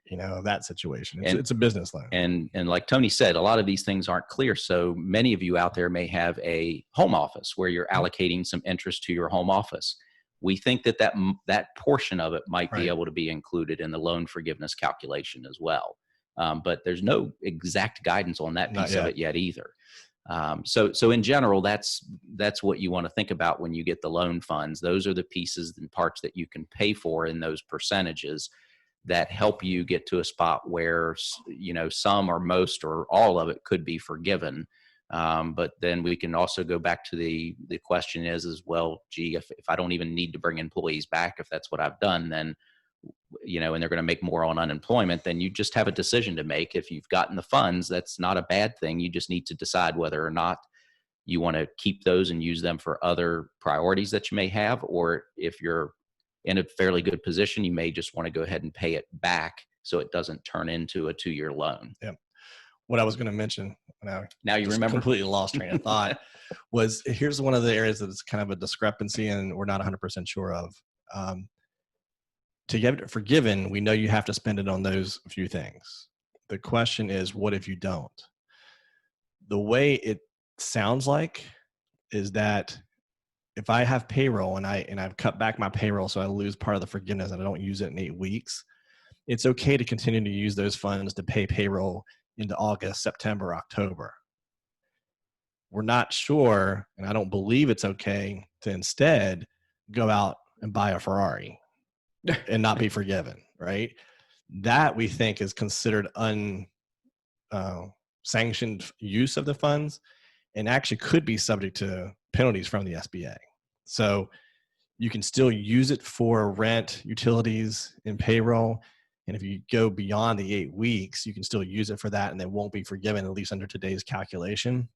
that situation. It's a business loan. And like Tony said, a lot of these things aren't clear. So many of you out there may have a home office where you're allocating some interest to your home office. We think that portion of it might be able to be included in the loan forgiveness calculation as well. But there's no exact guidance on that piece of it yet either. So in general, that's what you want to think about when you get the loan funds. Those are the pieces and parts that you can pay for in those percentages that help you get to a spot where, some or most or all of it could be forgiven. But then we can also go back to the question is well, gee, if I don't even need to bring employees back, if that's what I've done, then, and they're going to make more on unemployment, then you just have a decision to make. If you've gotten the funds, that's not a bad thing. You just need to decide whether or not you want to keep those and use them for other priorities that you may have, or if you're in a fairly good position, you may just want to go ahead and pay it back so it doesn't turn into a 2-year loan. Yeah. What I was going to mention, now you remember, completely lost train of thought, was here's one of the areas that's kind of a discrepancy and we're not 100% sure of. To get it forgiven, we know you have to spend it on those few things. The question is, what if you don't? The way it sounds like is that if I have payroll and I've cut back my payroll so I lose part of the forgiveness and I don't use it in 8 weeks, it's okay to continue to use those funds to pay payroll into August, September, October. We're not sure, and I don't believe it's okay to instead go out and buy a Ferrari and not be forgiven, right? That we think is considered sanctioned use of the funds, and actually could be subject to penalties from the SBA. So you can still use it for rent, utilities, and payroll. And if you go beyond the 8 weeks, you can still use it for that, and it won't be forgiven, at least under today's calculation.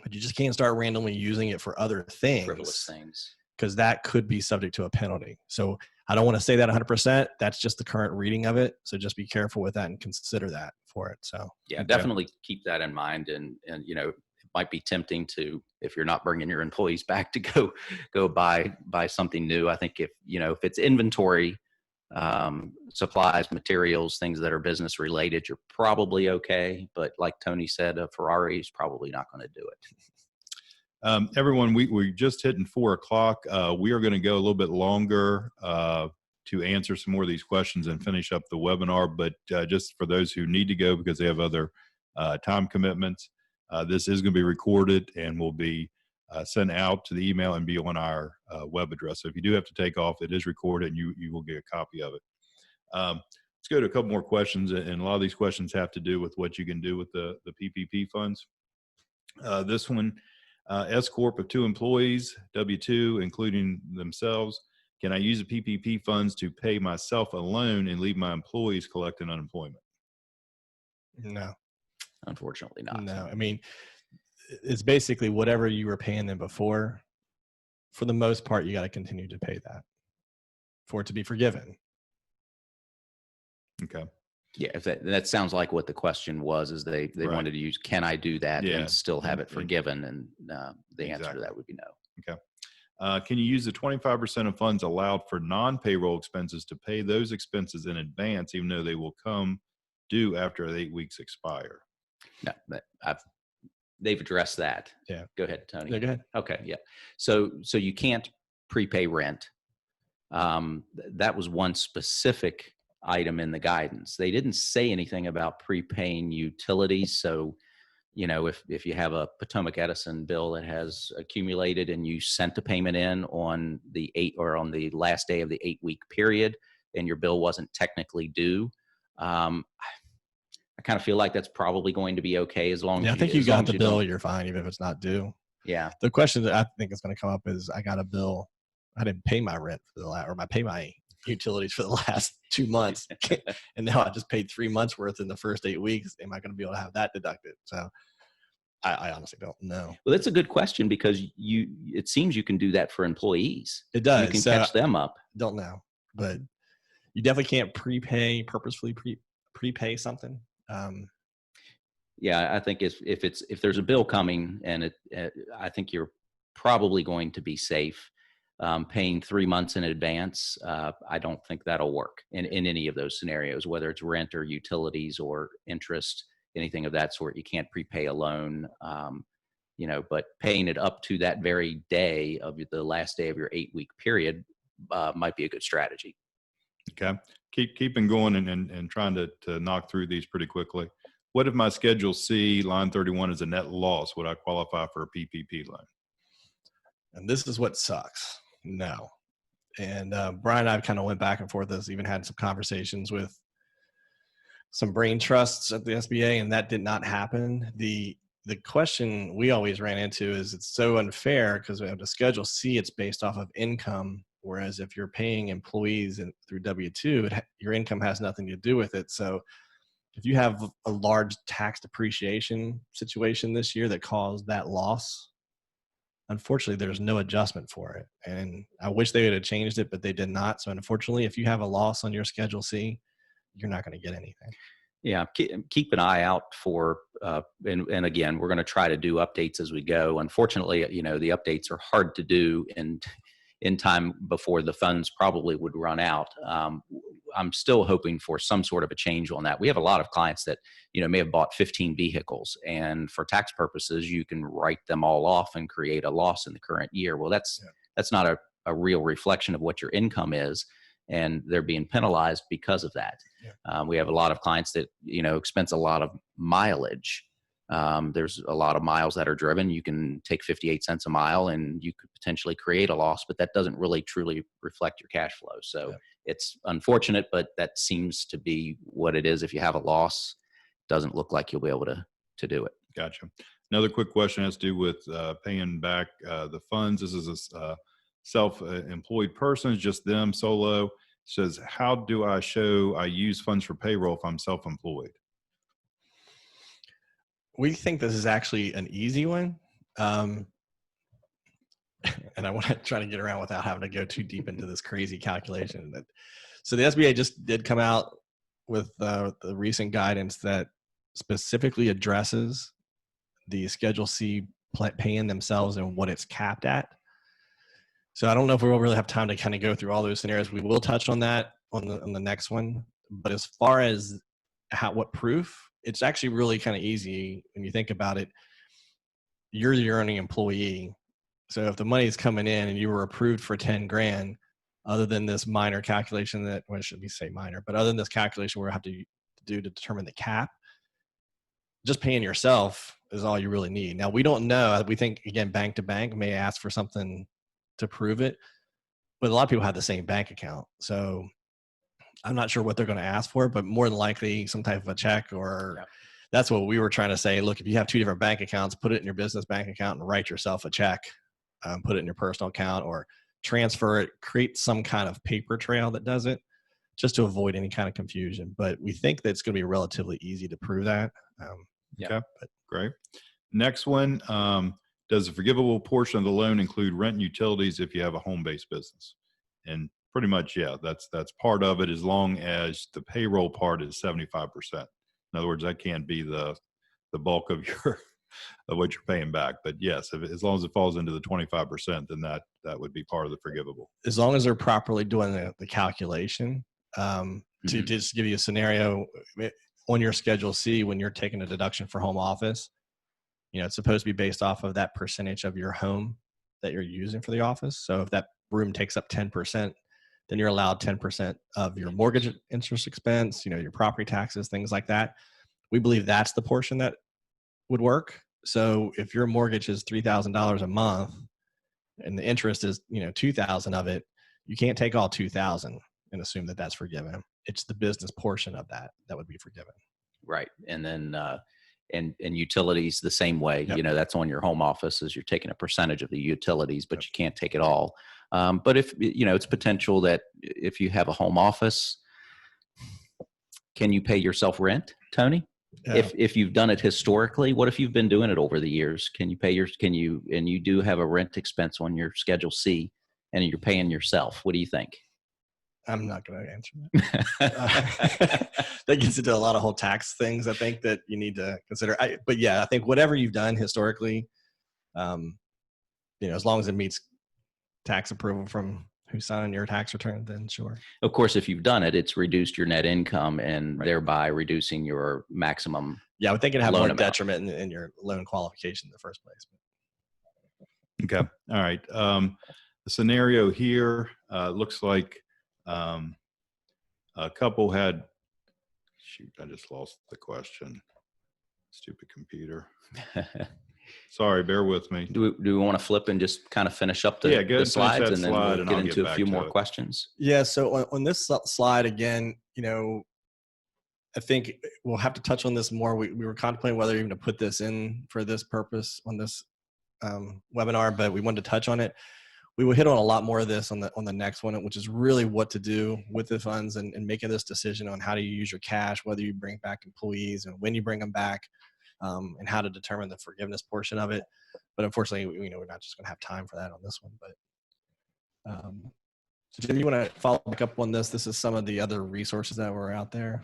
But you just can't start randomly using it for other Frivolous things, things. because that could be subject to a penalty. So I don't want to say that 100%. That's just the current reading of it. So just be careful with that and consider that for it. So Yeah, definitely keep that in mind. And it might be tempting to, if you're not bringing your employees back, to go buy something new. I think if it's inventory, supplies, materials, things that are business related, you're probably okay. But like Tony said, a Ferrari is probably not going to do it. Everyone, we're just hitting 4 o'clock. We are going to go a little bit longer to answer some more of these questions and finish up the webinar. But just for those who need to go because they have other time commitments, this is going to be recorded and will be sent out to the email and be on our web address. So if you do have to take off, it is recorded and you will get a copy of it. Let's go to a couple more questions. And a lot of these questions have to do with what you can do with the PPP funds. This one, S Corp of 2 employees, W-2, including themselves. Can I use the PPP funds to pay myself a loan and leave my employees collecting unemployment? no, Unfortunately not. no. I mean, it's basically whatever you were paying them before. For the most part, you got to continue to pay that for it to be forgiven. Okay. Yeah, if that sounds like what the question was, is they Right. wanted to use, can I do that Yeah. and still have it Mhm. forgiven? And the answer to Exactly. that would be no. Can you use the 25% of funds allowed for non-payroll expenses to pay those expenses in advance, even though they will come due after 8 weeks expire? No, they've addressed that. Yeah. Go ahead, Tony. Yeah, go ahead. Okay. Yeah. So you can't prepay rent. That was one specific item in the guidance. They didn't say anything about prepaying utilities. So, if you have a Potomac Edison bill that has accumulated and you sent a payment in on the last day of the 8-week period and your bill wasn't technically due, I kind of feel like that's probably going to be okay as long as I think you as long got as the you bill, don't- you're fine, even if it's not due. Yeah. The question that I think is going to come up is, I got a bill. I didn't pay my rent for I pay my utilities for the last 2 months. And now I just paid 3 months worth in the first 8 weeks. Am I going to be able to have that deducted? So I honestly don't know. Well, that's a good question, because it seems you can do that for employees. It does. You can So catch them up. Don't know, but you definitely can't purposefully prepay something. Yeah, I think if there's a bill coming and I think you're probably going to be safe. Paying 3 months in advance, I don't think that'll work in any of those scenarios, whether it's rent or utilities or interest, anything of that sort. You can't prepay a loan, but paying it up to that very day of the last day of your 8-week period might be a good strategy. Okay. Keeping going and trying to knock through these pretty quickly. What if my Schedule C, line 31, is a net loss? Would I qualify for a PPP loan? And this is what sucks. No. And Brian and I kind of went back and forth. This even had some conversations with some brain trusts at the SBA, and that did not happen. The question we always ran into is, it's so unfair because we have the Schedule C, it's based off of income, whereas if you're paying employees through W-2, your income has nothing to do with it. So if you have a large tax depreciation situation this year that caused that loss, unfortunately, there's no adjustment for it. And I wish they would have changed it, but they did not. So unfortunately, if you have a loss on your Schedule C, you're not going to get anything. Yeah, keep an eye out for, and again, we're going to try to do updates as we go. Unfortunately, the updates are hard to do in time before the funds probably would run out. I'm still hoping for some sort of a change on that. We have a lot of clients that, may have bought 15 vehicles, and for tax purposes, you can write them all off and create a loss in the current year. Well, that's not a real reflection of what your income is, and they're being penalized because of that. Yeah. We have a lot of clients that, expense a lot of mileage, There's a lot of miles that are driven. You can take 58 cents a mile and you could potentially create a loss, but that doesn't really truly reflect your cash flow. So Yeah. it's unfortunate, but that seems to be what it is. If you have a loss, doesn't look like you'll be able to do it. Gotcha. Another quick question has to do with paying back the funds. This is a self-employed person, it's just them solo. Says, how do I show I use funds for payroll if I'm self-employed? We think this is actually an easy one. And I want to try to get around without having to go too deep into this crazy calculation. So the SBA just did come out with the recent guidance that specifically addresses the Schedule C paying themselves and what it's capped at. So I don't know if we'll really have time to kind of go through all those scenarios. We will touch on that on the next one. But as far as what proof, it's actually really kind of easy when you think about it. You're the earning employee. So if the money is coming in and you were approved for 10 grand, other than this minor calculation that, well, should we say minor, but other than this calculation we'll have to do to determine the cap, just paying yourself is all you really need. Now, we don't know. We think, again, bank to bank may ask for something to prove it, but a lot of people have the same bank account. So I'm not sure what they're going to ask for, but more than likely some type of a check or that's what we were trying to say. Look, if you have two different bank accounts, put it in your business bank account and write yourself a check, put it in your personal account or transfer it, create some kind of paper trail that does it just to avoid any kind of confusion. But we think that it's going to be relatively easy to prove that. Okay, great. Next one, does the forgivable portion of the loan include rent and utilities if you have a home-based business? And pretty much, yeah, that's part of it as long as the payroll part is 75%. In other words, that can't be the bulk of your of what you're paying back. But yes, as long as it falls into the 25%, then that would be part of the forgivable. As long as they're properly doing the calculation. To just give you a scenario, on your Schedule C, when you're taking a deduction for home office, it's supposed to be based off of that percentage of your home that you're using for the office. So if that room takes up 10%, then you're allowed 10% of your mortgage interest expense, your property taxes, things like that. We believe that's the portion that would work. So if your mortgage is $3,000 a month and the interest is, $2,000 of it, you can't take all $2,000 and assume that that's forgiven. It's the business portion of that would be forgiven. Right. And then, and utilities the same way, Yep. That's on your home office as you're taking a percentage of the utilities, but you can't take it all. But if, it's potential that if you have a home office, can you pay yourself rent, Tony? Yeah. If you've done it historically, what if you've been doing it over the years? Can you pay and you do have a rent expense on your Schedule C and you're paying yourself? What do you think? I'm not going to answer that. That gets into a lot of whole tax things, I think, that you need to consider. But yeah, I think whatever you've done historically, as long as it meets tax approval from who's signing your tax return, then sure. Of course, if you've done it, it's reduced your net income and thereby reducing your maximum. Yeah, I would think it'd have loan more amount. detriment in your loan qualification in the first place. Okay. All right. The scenario here looks like a couple had, shoot, I just lost the question. Stupid computer. Sorry, bear with me. Do we want to flip and just kind of finish up the slides and then we'll get into a few more questions? Yeah. So on this slide again, I think we'll have to touch on this more. We were contemplating whether even to put this in for this purpose on this webinar, but we wanted to touch on it. We will hit on a lot more of this on the next one, which is really what to do with the funds and making this decision on how do you use your cash, whether you bring back employees and when you bring them back, and how to determine the forgiveness portion of it. But unfortunately, we're not just going to have time for that on this one. But so Jim, you want to follow back up on this? This is some of the other resources that were out there.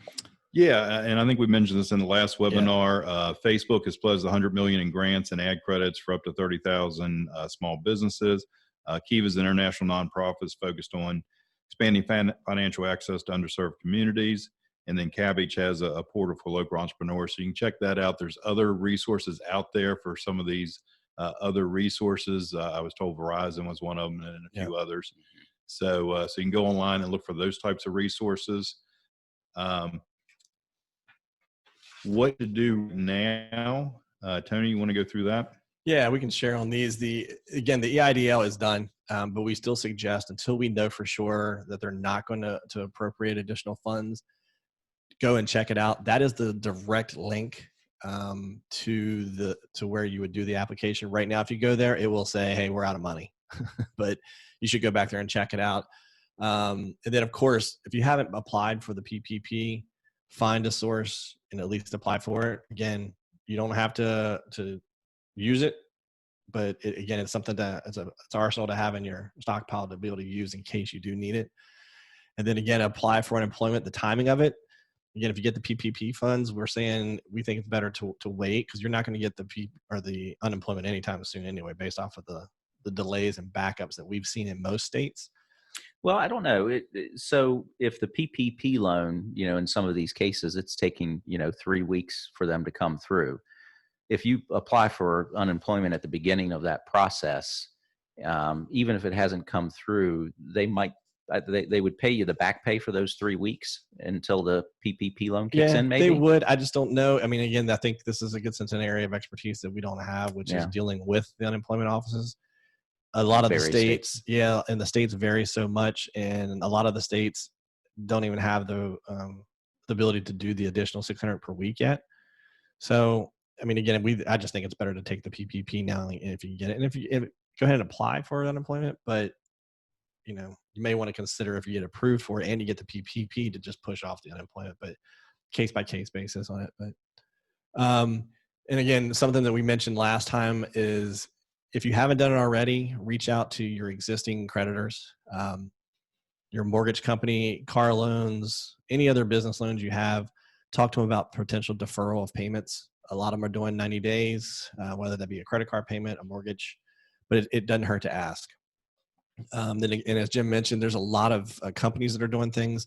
Yeah, and I think we mentioned this in the last webinar. Yeah. Facebook has pledged $100 million in grants and ad credits for up to 30,000 small businesses. Kiva is an international nonprofit focused on expanding financial access to underserved communities. And then Cabbage has a portal for local entrepreneurs. So you can check that out. There's other resources out there for some of these other resources. I was told Verizon was one of them and a few others. So you can go online and look for those types of resources. What to do now? Tony, you want to go through that? Yeah, we can share on these. The EIDL is done, but we still suggest until we know for sure that they're not going to appropriate additional funds, go and check it out. That is the direct link to where you would do the application. Right now, if you go there, it will say, "Hey, we're out of money," but you should go back there and check it out. And then, of course, if you haven't applied for the PPP, find a source and at least apply for it. Again, you don't have to use it, but again, it's something that it's arsenal to have in your stockpile to be able to use in case you do need it. And then again, apply for unemployment. The timing of it, again, if you get the PPP funds, we think it's better to wait, because you're not going to get the unemployment anytime soon anyway, based off of the delays and backups that we've seen in most states. Well, I don't know. So if the PPP loan, in some of these cases, it's taking, 3 weeks for them to come through. If you apply for unemployment at the beginning of that process, even if it hasn't come through, they would pay you the back pay for those 3 weeks until the PPP loan kicks in, maybe? They would. I just don't know. I mean, again, I think this gets into an area of expertise that we don't have, which is dealing with the unemployment offices. A lot of the states, and the states vary so much, and a lot of the states don't even have the ability to do the additional $600 per week yet. So, I mean, again, I just think it's better to take the PPP now if you can get it. And if go ahead and apply for unemployment, but you may want to consider, if you get approved for it and you get the PPP, to just push off the unemployment, but case by case basis on it. But and again, something that we mentioned last time is, if you haven't done it already, reach out to your existing creditors, your mortgage company, car loans, any other business loans you have. Talk to them about potential deferral of payments. A lot of them are doing 90 days, whether that be a credit card payment, a mortgage, but it doesn't hurt to ask. And as Jim mentioned, there's a lot of companies that are doing things.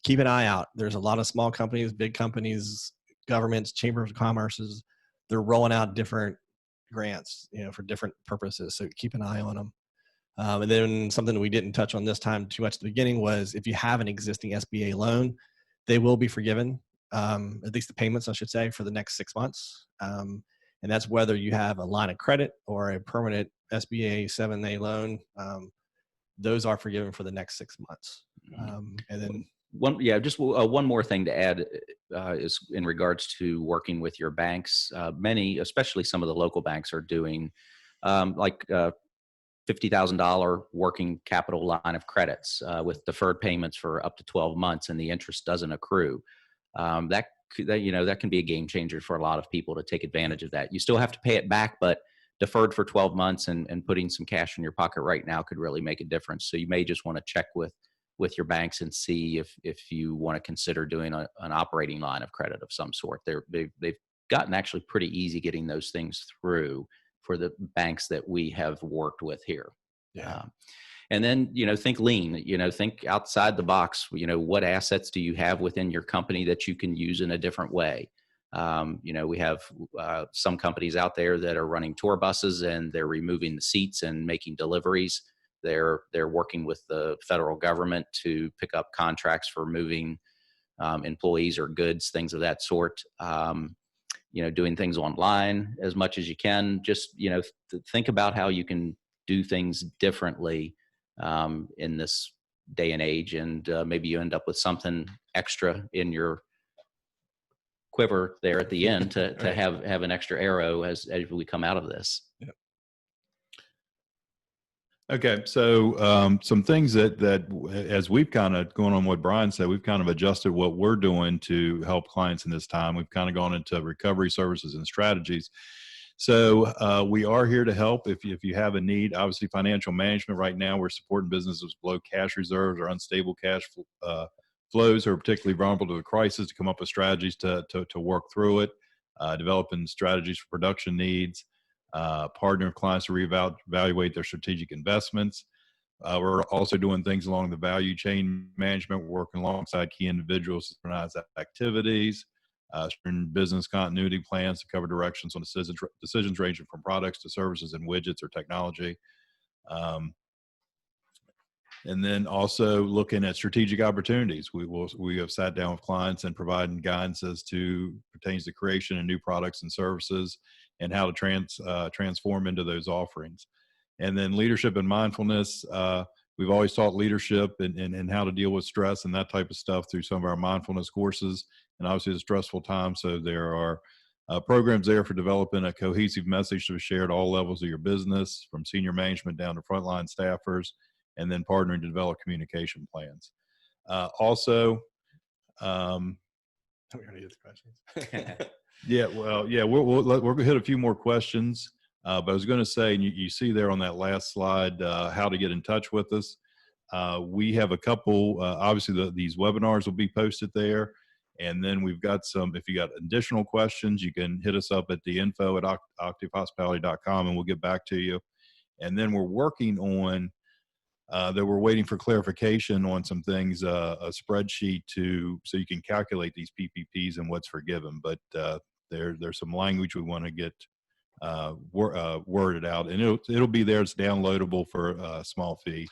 Keep an eye out. There's a lot of small companies, big companies, governments, chambers of commerces. They're rolling out different grants, for different purposes. So keep an eye on them. And then something that we didn't touch on this time too much at the beginning was, if you have an existing SBA loan, they will be forgiven, at least the payments, I should say, for the next 6 months. And that's whether you have a line of credit or a permanent SBA 7A loan. Those are forgiven for the next 6 months. And then one more thing to add is in regards to working with your banks. Many, especially some of the local banks, are doing like $50,000 working capital line of credits with deferred payments for up to 12 months, and the interest doesn't accrue. That can be a game changer for a lot of people to take advantage of that. You still have to pay it back, but deferred for 12 months and putting some cash in your pocket right now could really make a difference. So you may just want to check with your banks and see if you want to consider doing an operating line of credit of some sort. They've gotten actually pretty easy getting those things through for the banks that we have worked with here. Yeah. And then, think lean, think outside the box. What assets do you have within your company that you can use in a different way? We have some companies out there that are running tour buses, and they're removing the seats and making deliveries. They're working with the federal government to pick up contracts for moving employees or goods, things of that sort. Doing things online as much as you can. Just, think about how you can do things differently in this day and age, and maybe you end up with something extra in your quiver there at the end to Right. have an extra arrow as we come out of this. Yep. Okay, so some things that as we've kind of going on what Brian said, we've kind of adjusted what we're doing to help clients in this time. We've kind of gone into recovery services and strategies. So we are here to help if you have a need. Obviously, financial management right now, we're supporting businesses below cash reserves or unstable cash flows, who are particularly vulnerable to the crisis, to come up with strategies to work through it, developing strategies for production needs. Partner with clients to reevaluate their strategic investments. We're also doing things along the value chain management. We're working alongside key individuals to synchronize activities, business continuity plans to cover directions on decisions ranging from products to services and widgets or technology. And then also looking at strategic opportunities. We have sat down with clients and providing guidance as to pertains to creation of new products and services and how to transform into those offerings. And then leadership and mindfulness. We've always taught leadership and how to deal with stress and that type of stuff through some of our mindfulness courses. And obviously it's a stressful time, so there are programs there for developing a cohesive message to be shared at all levels of your business, from senior management down to frontline staffers, and then partnering to develop communication plans. Also, We already did the questions. yeah, well, yeah, we're going to hit a few more questions. But I was going to say, and you see there on that last slide, how to get in touch with us. We have a couple, obviously these webinars will be posted there. And then we've got some, if you got additional questions, you can hit us up at the info@octavehospitality.com and we'll get back to you. And then we're working on, that we're waiting for clarification on some things, a spreadsheet so you can calculate these PPPs and what's forgiven. But there's some language we want to get worded out, and it'll be there. It's downloadable for a small fee.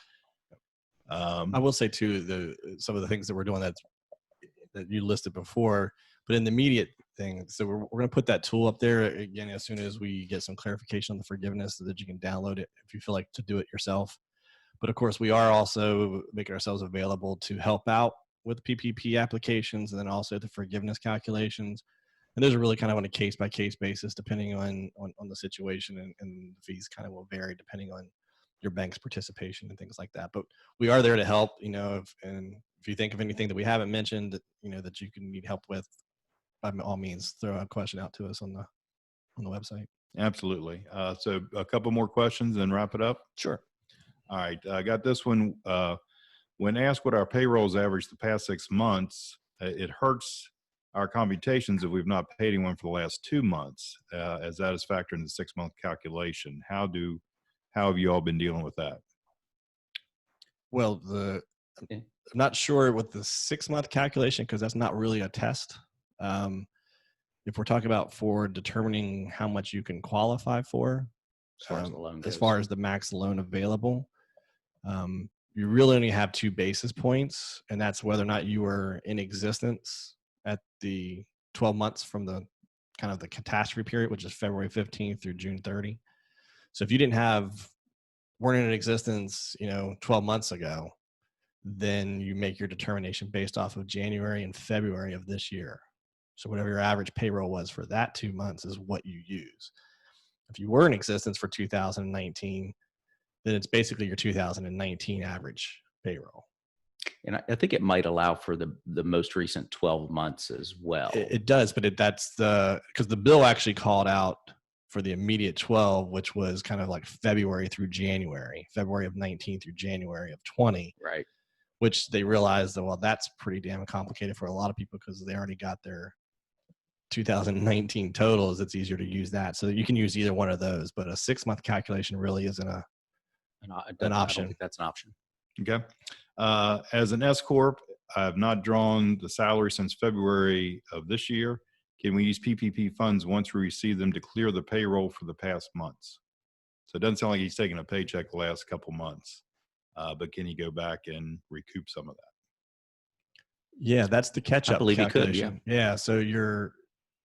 I will say too, some of the things that we're doing that you listed before, but in the immediate thing, so we're going to put that tool up there again as soon as we get some clarification on the forgiveness, so that you can download it if you feel like to do it yourself. But of course, we are also making ourselves available to help out with PPP applications, and then also the forgiveness calculations. And those are really kind of on a case-by-case basis, depending on the situation, and the fees kind of will vary depending on your bank's participation and things like that. But we are there to help, if you think of anything that we haven't mentioned that, that you can need help with, by all means, throw a question out to us on the website. Absolutely. So a couple more questions and wrap it up. Sure. All right. I got this one. When asked what our payrolls averaged the past 6 months, it hurts our computations if we've not paid anyone for the last 2 months, as that is factored in the 6-month calculation. How have you all been dealing with that? Well, I'm not sure with the 6-month calculation, because that's not really a test. If we're talking about for determining how much you can qualify for, As far as the loan goes. as far as the max loan available, you really only have 2 basis points, and that's whether or not you were in existence at the 12 months from the kind of the catastrophe period, which is February 15th through June 30. So if you weren't in existence, 12 months ago, then you make your determination based off of January and February of this year. So whatever your average payroll was for that 2 months is what you use. If you were in existence for 2019, then it's basically your 2019 average payroll. And I think it might allow for the most recent 12 months as well. It does, but because the bill actually called out for the immediate 12, which was kind of like February through January, February of 19 through January of 20. Right. Which they realized that, well, that's pretty damn complicated for a lot of people because they already got their 2019 totals. It's easier to use that. So you can use either one of those, but a 6-month calculation really isn't an option. I don't think that's an option. Okay. As an S Corp, I have not drawn the salary since February of this year. Can we use PPP funds once we receive them to clear the payroll for the past months? So it doesn't sound like he's taking a paycheck the last couple months, but can he go back and recoup some of that? Yeah, that's the catch-up I believe calculation. He could, yeah. Yeah, so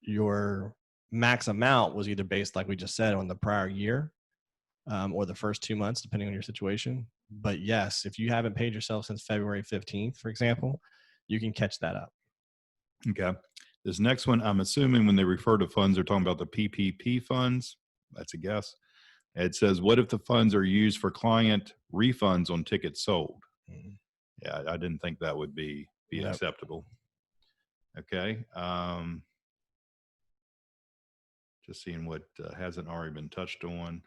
your max amount was either based, like we just said, on the prior year or the first 2 months, depending on your situation. But yes, if you haven't paid yourself since February 15th, for example, you can catch that up. Okay. This next one, I'm assuming when they refer to funds, they're talking about the PPP funds. That's a guess. It says, what if the funds are used for client refunds on tickets sold? Mm-hmm. Yeah, I didn't think that would be Nope. acceptable. Okay. Just seeing what hasn't already been touched on.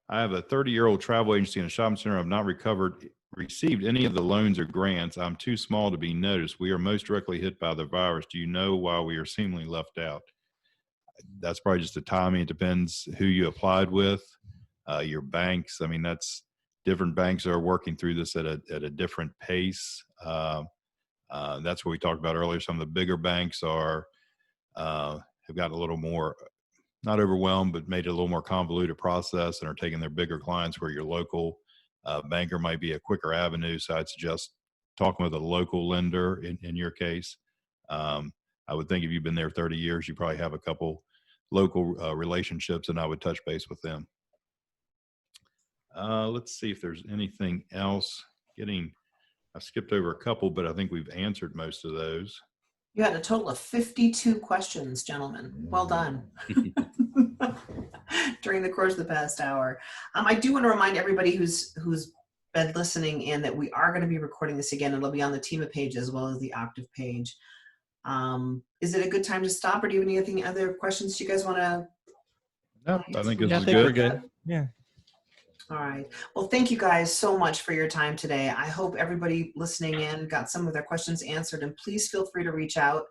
I have a 30-year-old travel agency and a shopping center. I've not received any of the loans or grants. I'm too small to be noticed. We are most directly hit by the virus. Do you know why we are seemingly left out? That's probably just the timing. It depends who you applied with, your banks. I mean, that's different banks are working through this at a different pace. That's what we talked about earlier. Some of the bigger banks have got a little more, not overwhelmed, but made it a little more convoluted process and are taking their bigger clients where your local banker might be a quicker avenue. So I'd suggest talking with a local lender in your case. I would think if you've been there 30 years, you probably have a couple local relationships, and I would touch base with them. Let's see if there's anything else. I skipped over a couple, but I think we've answered most of those. You had a total of 52 questions, gentlemen. Well done. During the course of the past hour. I do want to remind everybody who's been listening in that we are going to be recording this again. It'll be on the TIMA page as well as the Octave page. Is it a good time to stop, or do you have any other questions you guys want to? No, I think this Yeah, I is think we're good. good. Yeah. All right. Well, thank you guys so much for your time today. I hope everybody listening in got some of their questions answered, and please feel free to reach out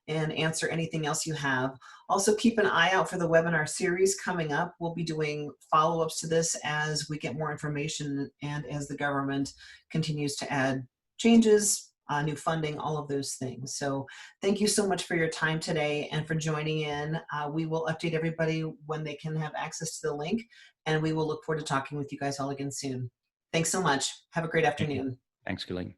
and answer anything else you have. Also, keep an eye out for the webinar series coming up. We'll be doing follow-ups to this as we get more information and as the government continues to add changes, new funding, all of those things. So thank you so much for your time today and for joining in. We will update everybody when they can have access to the link, and we will look forward to talking with you guys all again soon. Thanks so much. Have a great afternoon. Thanks, Colleen.